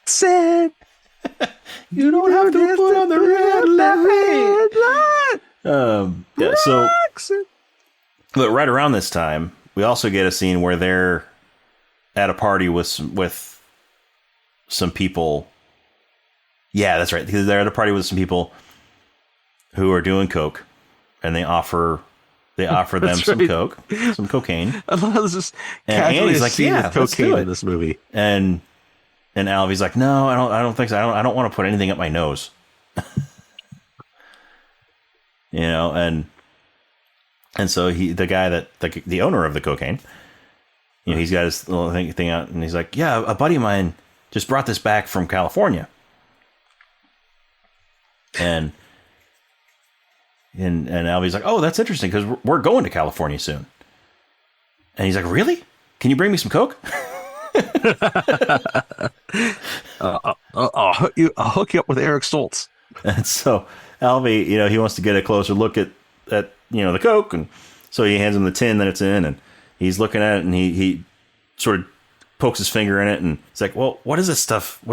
Roxanne, you don't have to put on the red light. So, but right around this time, we also get a scene where they're at a party with some people. Yeah, that's right. Because they're at a party with some people who are doing coke, and they offer them some coke, some cocaine. I love this. And Annie's like, yeah, cocaine in this movie. And Alvy's like, no, I don't think so. I don't want to put anything up my nose. And so the guy that the owner of the cocaine, he's got his little thing out, and he's like, yeah, a buddy of mine just brought this back from California. And Alvy's like, oh, that's interesting, because we're going to California soon. And he's like, really? Can you bring me some coke? I'll hook you up with Eric Stoltz. And so Alvy, he wants to get a closer look at the coke, and so he hands him the tin that it's in, and he's looking at it, and he sort of pokes his finger in it, and he's like, well, what does this stuff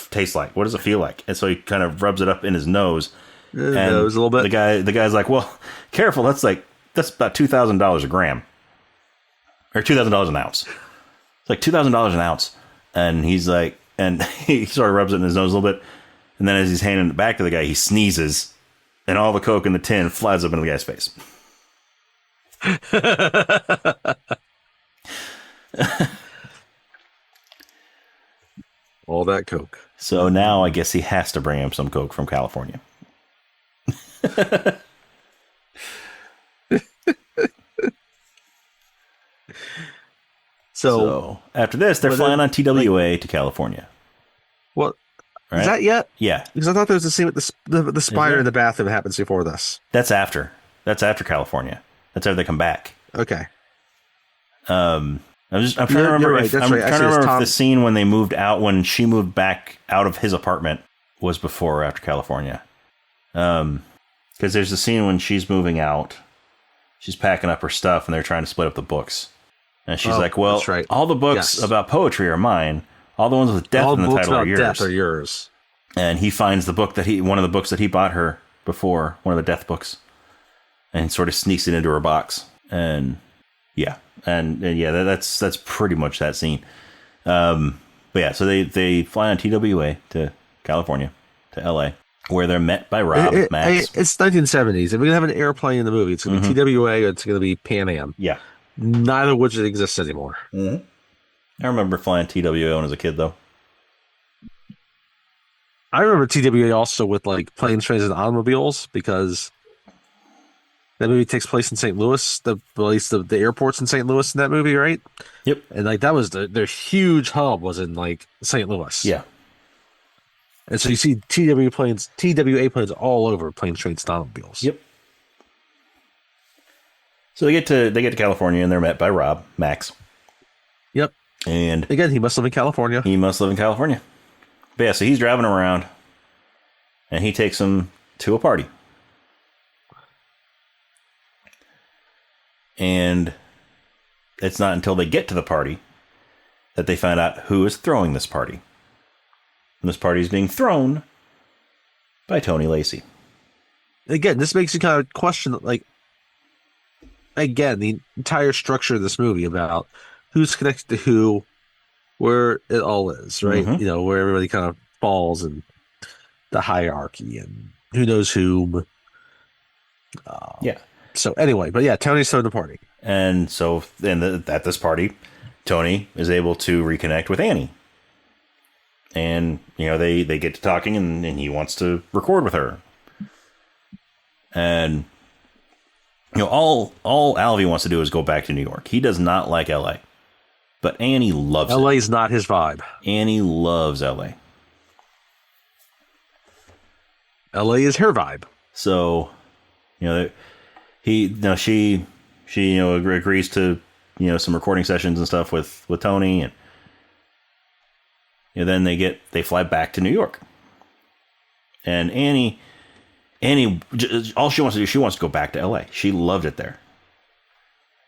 taste like? What does it feel like? And so he kind of rubs it up in his nose. Nose a little bit. The guy's like, well, careful, that's about $2,000 a gram, or $2,000 an ounce. It's like $2,000 an ounce. And he's like, and he sort of rubs it in his nose a little bit, and then as he's handing it back to the guy, he sneezes, and all the coke in the tin flies up into the guy's face. All that coke. So now I guess he has to bring him some coke from California. So after this, they're flying on TWA to California. What? right? Is that yet? Yeah. Because I thought there was a scene with the spider in the bathroom that happens before this. That's after. That's after California. That's after they come back. Okay. I'm trying to remember. Right, I'm trying to remember if the scene when they moved out, when she moved back out of his apartment, was before or after California. Because there's a scene when she's moving out, she's packing up her stuff, and they're trying to split up the books. And she's like, "Well, all the books about poetry are mine. All the ones with death in the title are yours. Death are yours." And he finds the book one of the books that he bought her before, one of the death books, and sort of sneaks it into her box. And yeah, that's pretty much that scene. But yeah, so they fly on TWA to California, to LA, where they're met by Rob, Max. It's 1970s. If we're gonna have an airplane in the movie, it's gonna be TWA or it's gonna be Pan Am. Yeah, neither of which exists anymore. Mm-hmm. I remember flying TWA when I was a kid, though. I remember TWA also with like planes, trains, and automobiles, because that movie takes place in St. Louis. At least the airport's in St. Louis in that movie, right? Yep. And like that was their huge hub was in like St. Louis. Yeah. And so you see TWA planes all over planes, trains, and automobiles. Yep. So they get to California and they're met by Rob, Max. Yep. And again, he must live in California. But yeah, so he's driving around and he takes them to a party. And it's not until they get to the party that they find out who is throwing this party. And this party is being thrown by Tony Lacey. Again, this makes you kind of question, like, again, the entire structure of this movie about who's connected to who, where it all is, right? Mm-hmm. You know, where everybody kind of falls in the hierarchy and who knows whom. Yeah. So anyway, but yeah, Tony's throwing the party. And so at this party, Tony is able to reconnect with Annie. And, you know, they get to talking and he wants to record with her. And, you know, all Alvy wants to do is go back to New York. He does not like LA. But Annie loves it. LA's not his vibe. Annie loves LA. LA is her vibe. So, you know, she you know, agrees to, you know, some recording sessions and stuff with Tony, and you know, then they fly back to New York. And Annie, all she wants to do, she wants to go back to LA. She loved it there.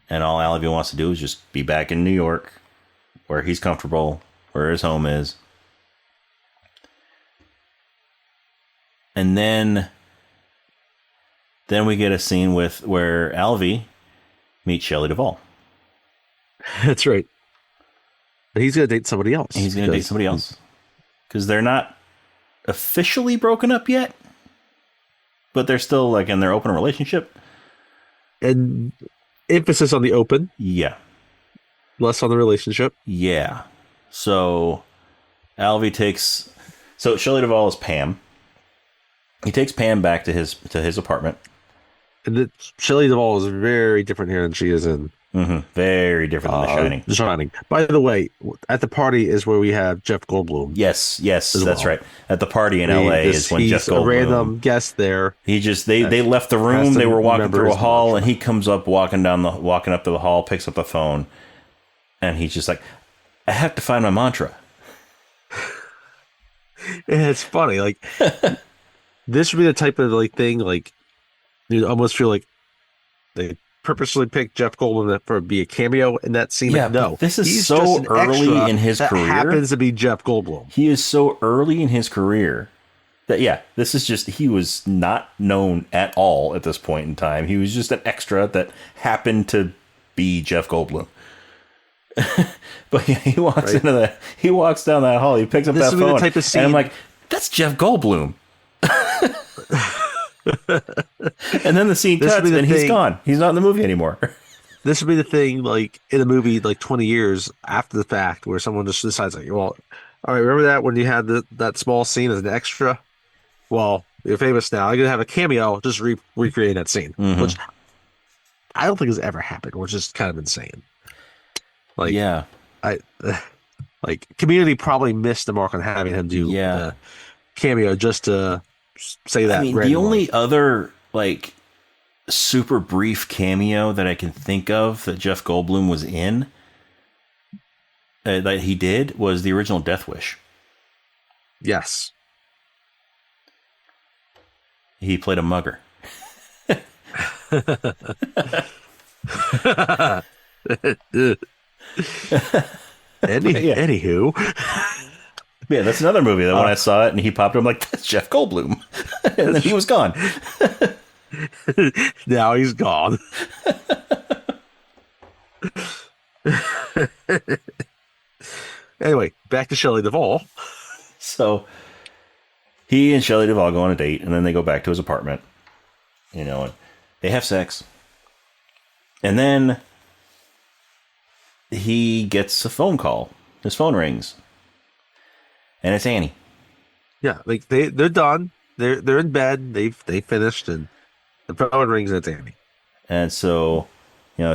And all Alvy wants to do is just be back in New York, where he's comfortable, where his home is. And then we get a scene where Alvy meets Shelley Duvall. That's right. But he's going to date somebody else. Because they're not officially broken up yet, but they're still like in their open relationship. And emphasis on the open. Yeah. Less on the relationship. Yeah. So Shelley Duvall is Pam. He takes Pam back to his apartment. And Shelley Duvall is very different here than she is in. Mm-hmm. Very different than The Shining. The Shining. By the way, at the party is where we have Jeff Goldblum. Yes, that's right. At the party in LA is when Jeff Goldblum. A random guest there. He just they left the room. They were walking through a hall, and he comes up walking up to the hall, picks up the phone, and he's just like, "I have to find my mantra." And it's funny, like this would be the type of like thing, like you almost feel like they purposely picked Jeff Goldblum for be a cameo in that scene. Yeah, no, this is so early in his career. Happens to be Jeff Goldblum. He is so early in his career that this is just, he was not known at all at this point in time. He was just an extra that happened to be Jeff Goldblum. But yeah, he walks down that hall. He picks up that phone, and I'm like, "That's Jeff Goldblum." And then the scene cuts, and he's gone. He's not in the movie anymore. This would be the thing, like in a movie, like 20 years after the fact, where someone just decides, like, "Well, all right, remember that when you had that small scene as an extra? Well, you're famous now. I'm gonna have a cameo, just recreate that scene," which I don't think has ever happened, which is kind of insane. Like, yeah, Community probably missed the mark on having him do cameo just to say that. I mean, the only other like super brief cameo that I can think of that Jeff Goldblum was in that he did was the original Death Wish. Yes. He played a mugger. Anywho. Yeah, that's another movie that when I saw it and he popped up, I'm like, that's Jeff Goldblum. And then he was gone. Now he's gone. Anyway, back to Shelley Duvall. So he and Shelley Duvall go on a date, and then they go back to his apartment, and they have sex. And then he gets a phone call. His phone rings. And it's Annie. Yeah, like they're done. They're in bed. They finished, and the phone rings, and it's Annie. And so,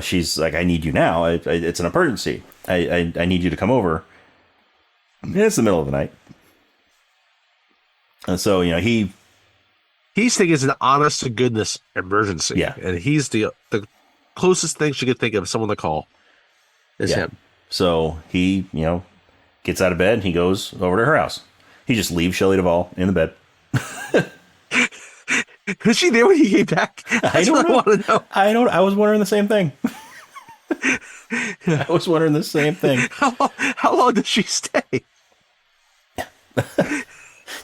she's like, I need you now. It's an emergency. I need you to come over. And it's the middle of the night. And so, he's thinking it's an honest to goodness emergency. Yeah. And he's the closest thing she could think of someone to call is him. So he, gets out of bed and he goes over to her house. He just leaves Shelley Duvall in the bed. Was she there when he came back? I don't know. I want to know. I was wondering the same thing. I was wondering the same thing. How long did she stay?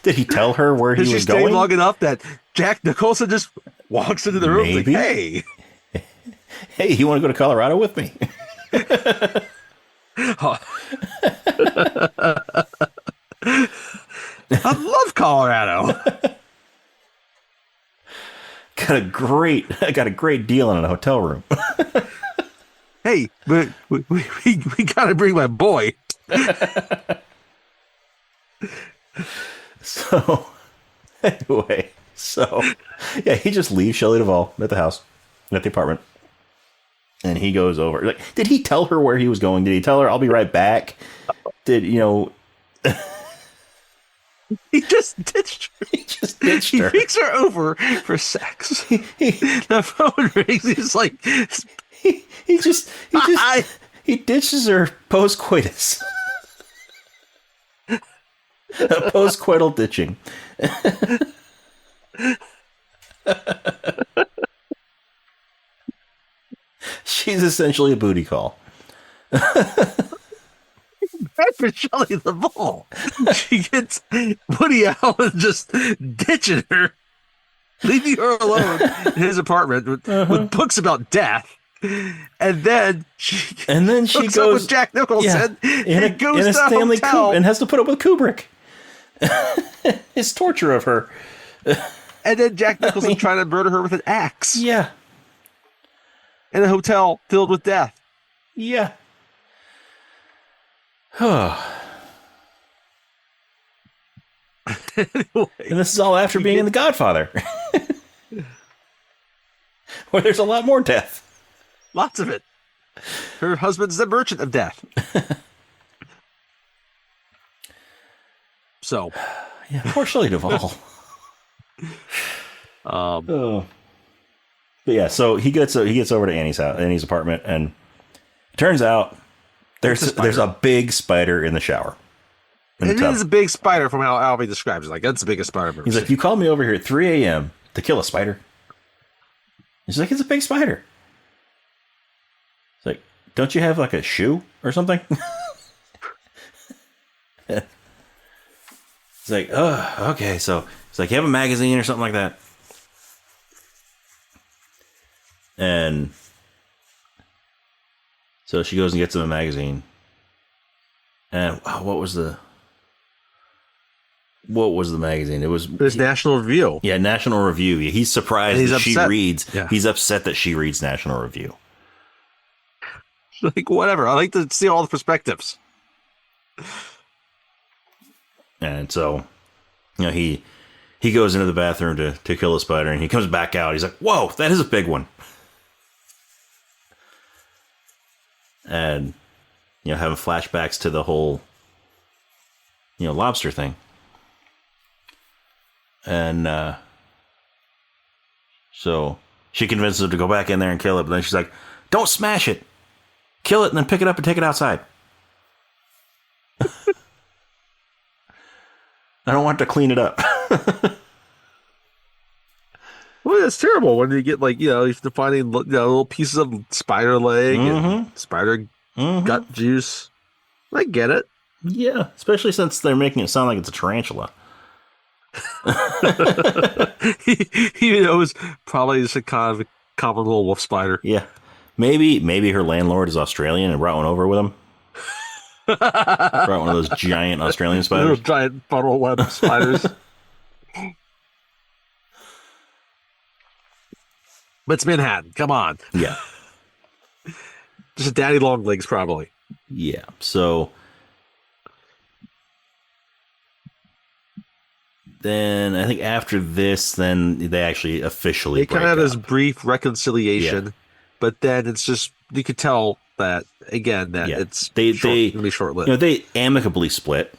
Did he tell her where he was going? Did she stay long enough that Jack Nicholson just walks into the room Maybe. like, hey. Hey, you want to go to Colorado with me? I love Colorado. Got a great deal on a hotel room. Hey, but we gotta bring my boy. So anyway, he just leaves Shelley Duvall at the house, at the apartment. And he goes over. Like, did he tell her where he was going? Did he tell her, I'll be right back? Did, He just ditched her. He just ditched her. He picks her over for sex. The phone rings. He's like, he ditches her post-coitus. Post-coital ditching. She's essentially a booty call. Bad for Shelley Duvall. She gets Woody Allen just ditching her, leaving her alone in his apartment with books about death. And then she goes up with Jack Nicholson and goes to a Stanley hotel and has to put up with Kubrick. His torture of her. And then Jack Nicholson trying to murder her with an axe. Yeah. In a hotel filled with death. Yeah. Anyway. And this is all after being in The Godfather. Where there's a lot more death. Lots of it. Her husband's the merchant of death. So. Yeah, poor Shelley Duvall. But yeah, so he gets over to Annie's apartment, and it turns out there's a big spider in the shower. It is a big spider from how Albie describes it. Like, that's the biggest spider I've ever He's seen. like, you called me over here at 3 a.m. to kill a spider. He's like, it's a big spider. It's like, don't you have like a shoe or something? It's like, oh, okay. So it's like, you have a magazine or something like that. And so she goes and gets him a magazine. And what was the magazine? It was National Review. Yeah, National Review. He's surprised that she reads. Yeah. He's upset that she reads National Review. Like, whatever. I like to see all the perspectives. And so, he goes into the bathroom to kill a spider, and he comes back out. He's like, whoa, that is a big one. And, having flashbacks to the whole, lobster thing. And so she convinces him to go back in there and kill it. But then she's like, don't smash it. Kill it and then pick it up and take it outside. I don't want to clean it up. Well, that's terrible when you get you're finding little pieces of spider leg and spider gut juice. I get it. Yeah, especially since they're making it sound like it's a tarantula. It was probably just a kind of common little wolf spider. Yeah, maybe her landlord is Australian and brought one over with him. Brought one of those giant Australian spiders. Little giant funnel web spiders. But it's Manhattan. Come on. Yeah. Just a daddy long legs, probably. Yeah. So then I think after this, then they actually officially They kind of have this brief reconciliation, but then it's just, you could tell that, again, that it's going to be short-lived. They amicably split.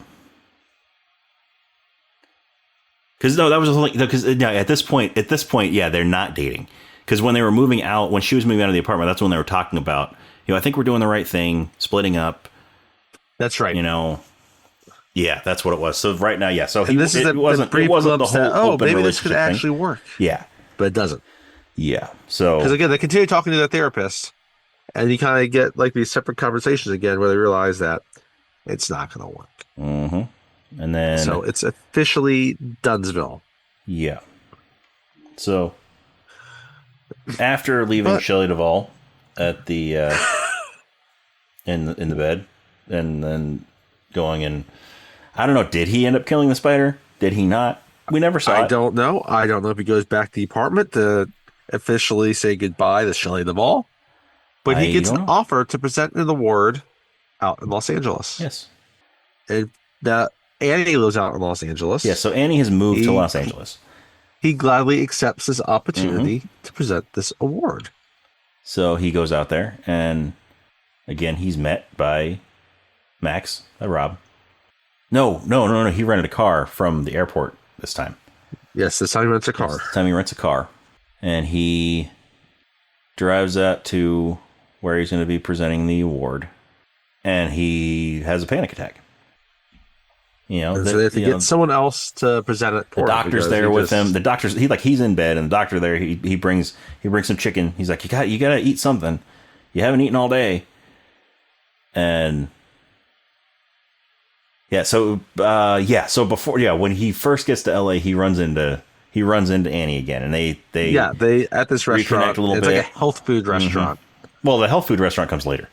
Because no, that was because at this point, they're not dating. Because when they were moving out, when she was moving out of the apartment, that's when they were talking about, I think we're doing the right thing, splitting up. That's right. Yeah, that's what it was. So right now, so it wasn't the whole open maybe this could actually work. Yeah, but it doesn't. Yeah. So because again, they continue talking to their therapist, and you kind of get like these separate conversations again where they realize that it's not going to work. Mm-hmm. And then so it's officially Dunsville. Yeah. So after leaving Shelley Duvall at the in the bed, and then going and I don't know, did he end up killing the spider? Did he not? We never saw it. I don't know. I don't know if he goes back to the apartment to officially say goodbye to Shelley Duvall. But he gets an offer to present in the ward out in Los Angeles. Yes. And Annie lives out in Los Angeles. Yeah, so Annie has moved to Los Angeles. He gladly accepts this opportunity to present this award. So he goes out there, and again, he's met by Max, Rob. No. He rented a car from the airport this time. Yes, this time he rents a car. This time he rents a car. And he drives out to where he's going to be presenting the award. And he has a panic attack. So they have to get someone else to present it for him. The doctor's there with him. The doctor's he's in bed, and the doctor there, he brings some chicken. He's like, you gotta eat something. You haven't eaten all day. And so before when he first gets to LA, he runs into Annie again, and they at this restaurant reconnect a little bit. It's like a health food restaurant. Well, the health food restaurant comes later.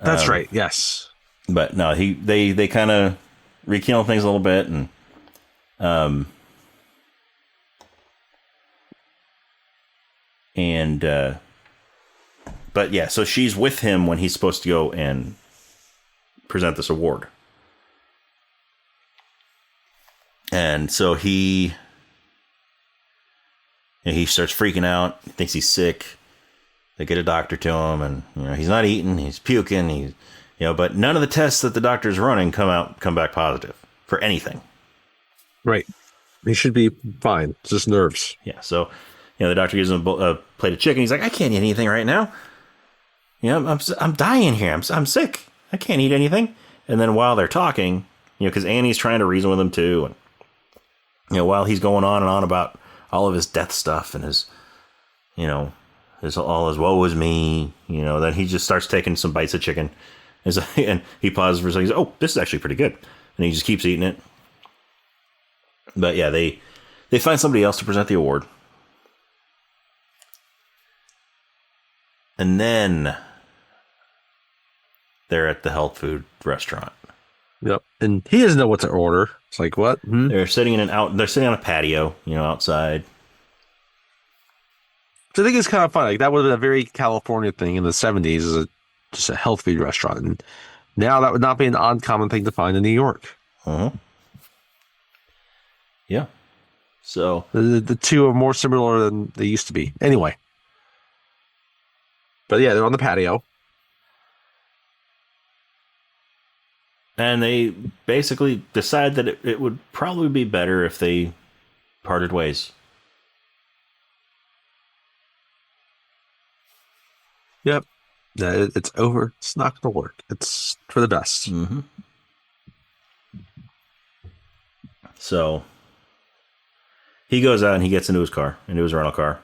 That's right. Yes, but no, they kind of rekindle things a little bit, and so she's with him when he's supposed to go and present this award. And so he starts freaking out. He thinks he's sick. They get a doctor to him, and he's not eating. He's puking. But none of the tests that the doctor's running come back positive for anything. Right. He should be fine. It's just nerves. Yeah. So the doctor gives him a plate of chicken. He's like, I can't eat anything right now. I'm dying here. I'm sick. I can't eat anything. And then while they're talking, because Annie's trying to reason with him too, and while he's going on and on about all of his death stuff and his, all his woe is me, then he just starts taking some bites of chicken, and he pauses for a second. He's like, oh, this is actually pretty good, and he just keeps eating it. But yeah, they find somebody else to present the award, and then they're at the health food restaurant. Yep, and he doesn't know what to order. It's like, what? They're sitting they're sitting on a patio, outside. So I think it's kind of fun. Like that would have been a very California thing in the 70s, as just a health food restaurant. And now that would not be an uncommon thing to find in New York. Yeah. So the two are more similar than they used to be. Anyway. But yeah, they're on the patio. And they basically decide that it would probably be better if they parted ways. Yep. It's over. It's not going to work. It's for the best. Mm-hmm. So he goes out and he gets into his rental car.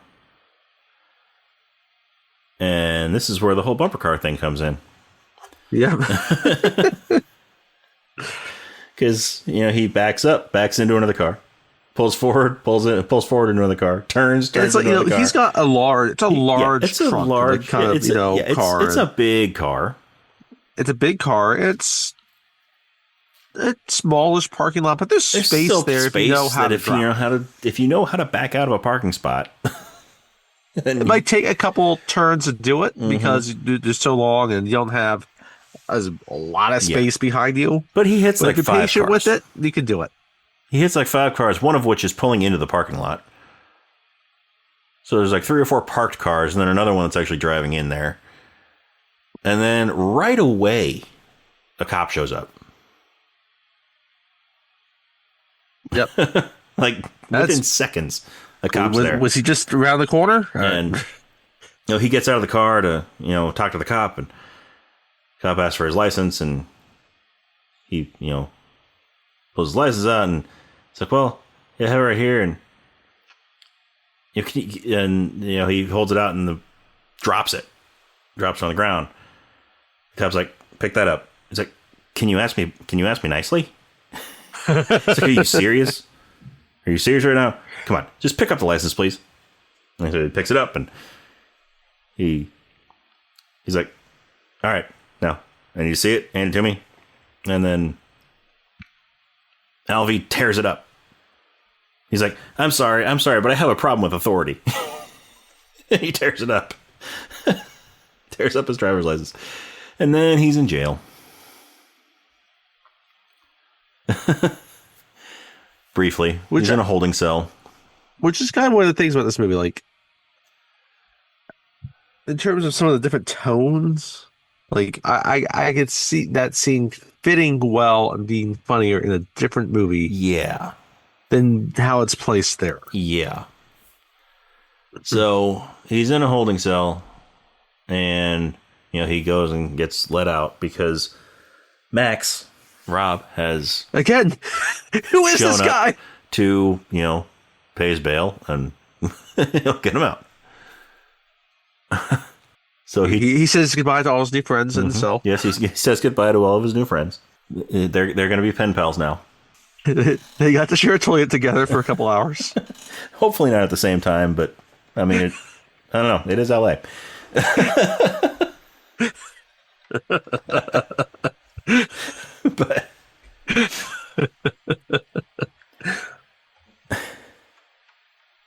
And this is where the whole bumper car thing comes in. Yeah. Because, he backs into another car, pulls forward into another car, turns it's like, into another car. He's got a large, it's a large it's trunk, a large, kind of, car. It's a big car. It's a big car. It's a smallish parking lot, but there's space there if you know how to drive. If you know how to back out of a parking spot. It might take a couple turns to do it because they're so long and you don't have a lot of space behind you. But he hits like if you're 5 patient cars. with it, you can do it. He hits like 5 cars, one of which is pulling into the parking lot. So there's like 3 or 4 parked cars, and then another one that's actually driving in there. And then right away, a cop shows up. Yep. Within seconds, a cop's there. Was he just around the corner? And he gets out of the car to talk to the cop, and the cop asks for his license, and he pulls his license out, and it's like, well, yeah, I have it right here, and he holds it out and drops it on the ground. The cop's like, pick that up. He's like, can you ask me nicely? It's like, are you serious? Are you serious right now? Come on, just pick up the license, please. And so he picks it up, and he's like, all right, now I need to see it, hand it to me. And then Alvy tears it up. He's like, I'm sorry, but I have a problem with authority. And he tears it up. Tears up his driver's license. And then he's in jail. Briefly. He's in a holding cell. Which is kind of one of the things about this movie, like, in terms of some of the different tones, like, I could see that scene fitting well and being funnier in a different movie. Yeah. Than how it's placed there. Yeah. So he's in a holding cell, and he goes and gets let out because Rob has again. Who is this guy? To pay his bail and he'll get him out. So he says goodbye to all his new friends in the cell. Yes, he says goodbye to all of his new friends. They're going to be pen pals now. They got to share a toilet together for a couple hours. Hopefully not at the same time, but I mean, I don't know. It is LA.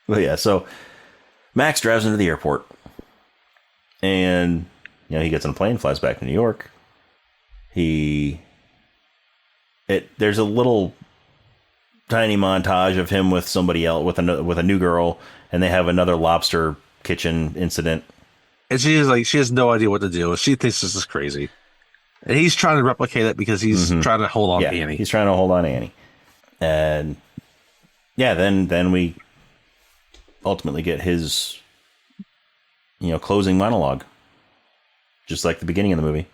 But yeah, so Max drives into the airport, and he gets on a plane, flies back to New York. There's a little tiny montage of him with somebody else, with a new girl, and they have another lobster kitchen incident. And she has no idea what to do. She thinks this is crazy. And he's trying to replicate it because he's trying to hold on to Annie. He's trying to hold on to Annie. And yeah, then we ultimately get his closing monologue. Just like the beginning of the movie.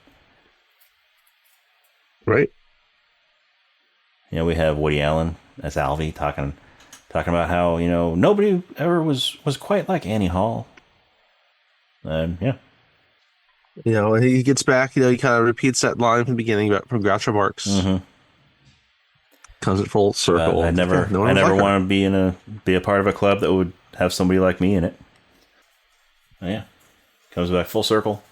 Right. We have Woody Allen as Alvy talking about how, nobody ever was quite like Annie Hall. And yeah. He gets back, he kind of repeats that line from the beginning from Groucho Marx. Mm-hmm. Comes at full circle. I never want to be a part of a club that would have somebody like me in it. Oh, yeah. Comes back full circle.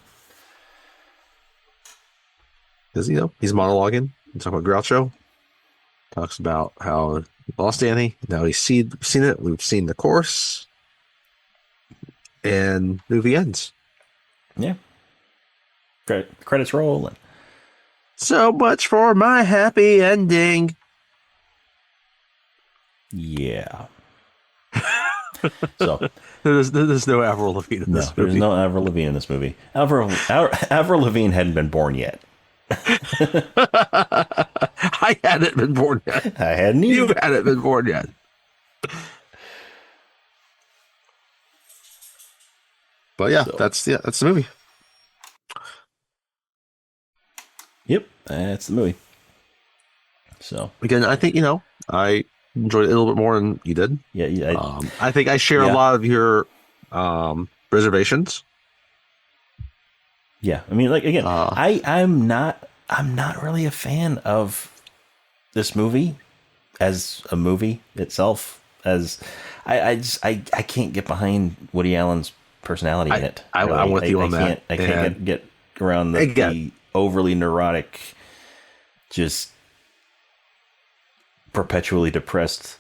Because, he's monologuing. He's talking about Groucho. Talks about how he lost Annie. Now he's seen it. We've seen the course. And movie ends. Yeah. Credits roll. So much for my happy ending. Yeah. So there's no Avril Lavigne in this movie. There's no Avril Lavigne in this movie. Avril Lavigne hadn't been born yet. I hadn't been born yet. I hadn't either. You hadn't been born yet. But yeah, So, that's the movie. yep, that's the movie. So Again, I think I enjoyed it a little bit more than you did. yeah, I think I share a yeah, lot of your reservations. yeah. I mean, like again, Uh, I'm not really a fan of this movie as a movie itself. As I can't get behind Woody Allen's personality in I, it. I'm Really, with you on that. I can't And get around again, the overly neurotic, just perpetually depressed,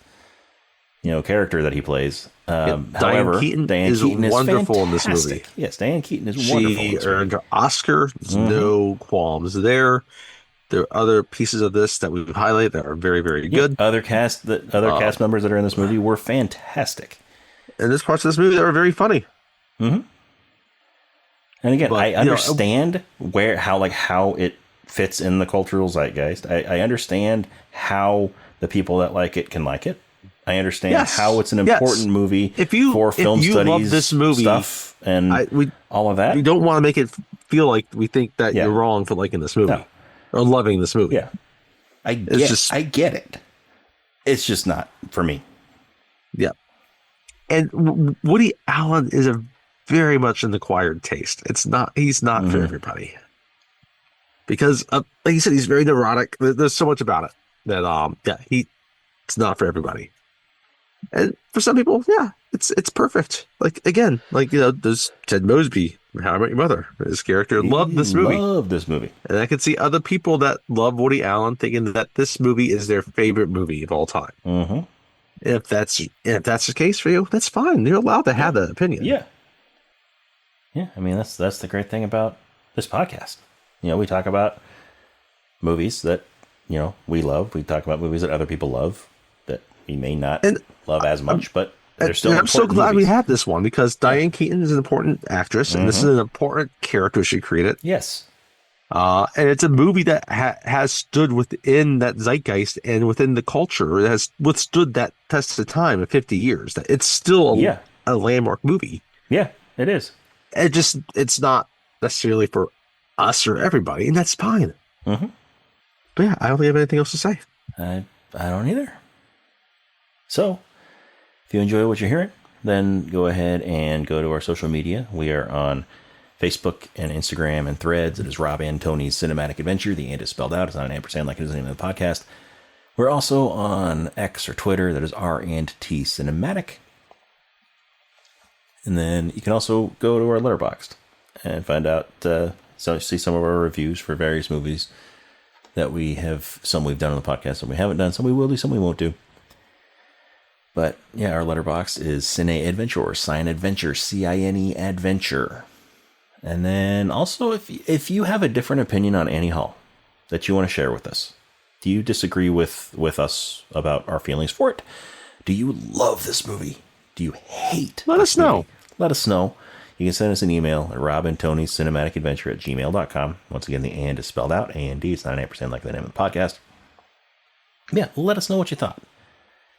character that he plays. Diane However, Keaton Diane is Keaton is wonderful in this movie. fantastic. Yes, Diane Keaton is wonderful in She this movie. earned her Oscar. There's no qualms there. There are other pieces of this that we've highlighted that are very, very Yeah, good. other cast members that are in this movie were fantastic. And there's parts of this movie that are very funny. And again, But I understand how it fits in the cultural zeitgeist. I understand how the people that like it can like it. I understand how it's an important movie for film studies, love this movie, stuff, and all of that. We don't want to make it feel like we think that Yeah. you're wrong for liking this movie No. or loving this movie. Yeah, I get it. It's just not for me. Yeah. And Woody Allen is a very much an acquired taste. He's not for everybody. Because like you said, he's very neurotic. There's so much about it that it's not for everybody. And for some people, yeah, it's perfect. Like again, there's Ted Mosby, How I Met Your Mother. His character loved this movie. And I can see other people that love Woody Allen thinking that this movie is their favorite movie of all time. Mm-hmm. If that's the case for you, that's fine. You're allowed to have that opinion. Yeah. Yeah. I mean, that's the great thing about this podcast. We talk about movies that, we love. We talk about movies that other people love that we may not love as much, but they're still I'm so glad movies. we have this one because Diane Keaton is an important actress and this is an important character she created. Yes. And it's a movie that has stood within that zeitgeist and within the culture. It has withstood that test of time in 50 years. That it's still a landmark movie. Yeah, it is. It's not necessarily for us or everybody, and that's fine. Mm-hmm. But yeah, I don't think I have anything else to say. I don't either. So, if you enjoy what you're hearing, then go ahead and go to our social media. We are on Facebook and Instagram and Threads. It is Rob and Tony's Cinematic Adventure. The and is spelled out. It's not an ampersand like it is in the name of the podcast. We're also on X or Twitter. That is R&T Cinematic. And then you can also go to our Letterboxd and find out, see some of our reviews for various movies that we have. Some we've done on the podcast, some we haven't done, some we will do, some we won't do. But yeah, our Letterboxd is Cine Adventure or Cine Adventure, CINE Adventure. And then also, if you have a different opinion on Annie Hall that you want to share with us, do you disagree with us about our feelings for it? Do you love this movie? Do you hate? Let us know. Let us know. You can send us an email at robandtonyscinematicadventure@gmail.com. Once again, the and is spelled out. A-N-D. It's not an ampersand like the name of the podcast. Yeah, let us know what you thought.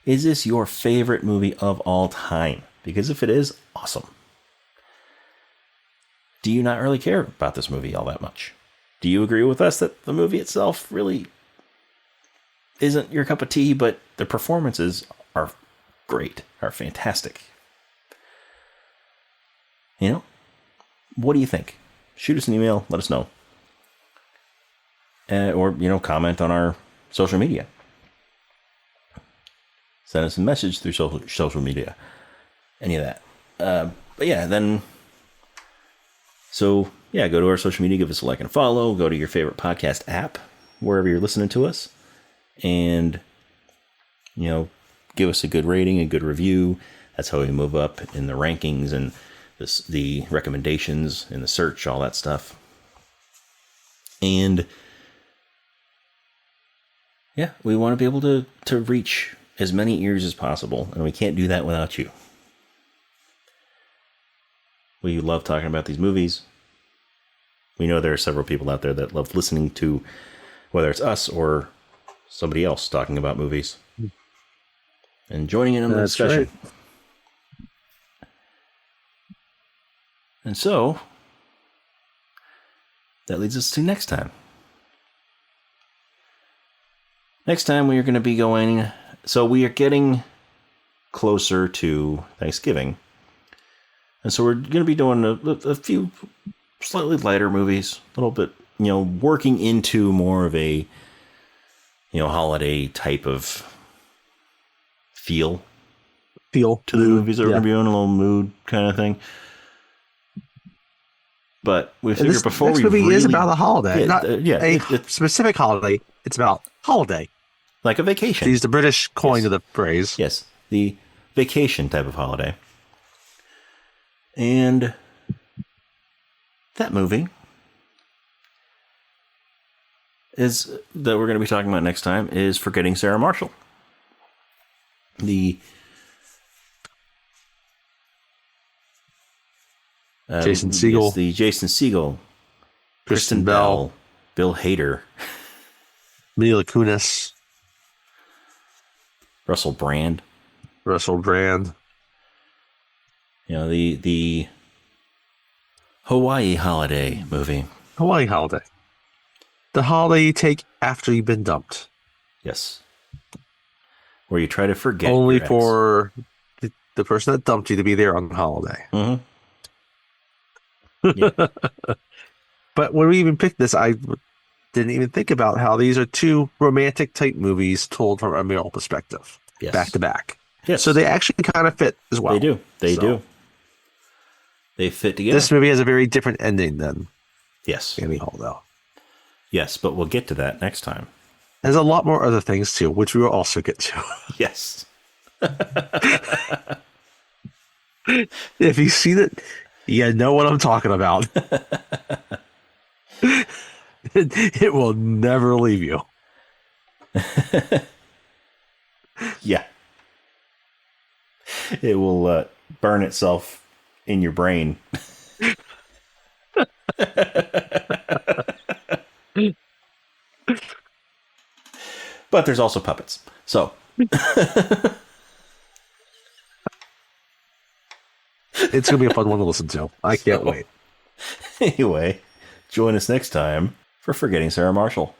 Is this your favorite movie of all time? Because if it is, awesome. Do you not really care about this movie all that much? Do you agree with us that the movie itself really isn't your cup of tea, but the performances are great, are fantastic? What do you think? Shoot us an email, let us know. Or, comment on our social media. Send us a message through social media. Any of that. But yeah, then... So, yeah, go to our social media, give us a like and follow, go to your favorite podcast app, wherever you're listening to us, and, give us a good rating, a good review. That's how we move up in the rankings and the recommendations in the search, all that stuff. And, yeah, we want to be able to reach as many ears as possible, and we can't do that without you. We love talking about these movies. We know there are several people out there that love listening to, whether it's us or somebody else talking about movies, and joining in on the discussion. Right. And so, that leads us to next time. Next time we are going to be going... So we are getting closer to Thanksgiving. And so we're going to be doing a few slightly lighter movies. A little bit, working into more of a, holiday type of feel to the movies that we're going to be doing. A little mood kind of thing. But we figured before next we movie really... is about a holiday. Not a it's specific holiday. It's about holiday. Like a vacation. To use the British coin of the phrase. Yes. The vacation type of holiday. And that movie that we're going to be talking about next time is Forgetting Sarah Marshall. The Jason Segel. Yes, the Jason Segel. Kristen Bell. Bill Hader. Mila Kunis. Russell Brand. The Hawaii holiday movie. Hawaii holiday. The holiday you take after you've been dumped. Yes. Where you try to forget. Only for the person that dumped you to be there on the holiday. Mm-hmm. Yeah. But when we even picked this, I didn't even think about how these are two romantic type movies told from a male perspective. Yes. Back to back. Yes. So they actually kind of fit as well. They do. They do. They fit together. This movie has a very different ending than Annie Hall, though. Yes, but we'll get to that next time. There's a lot more other things, too, which we will also get to. Yes. If you've seen it, you know what I'm talking about. It will never leave you. Yeah. It will burn itself in your brain. But there's also puppets. So. It's going to be a fun one to listen to. I can't wait. Anyway, join us next time for Forgetting Sarah Marshall.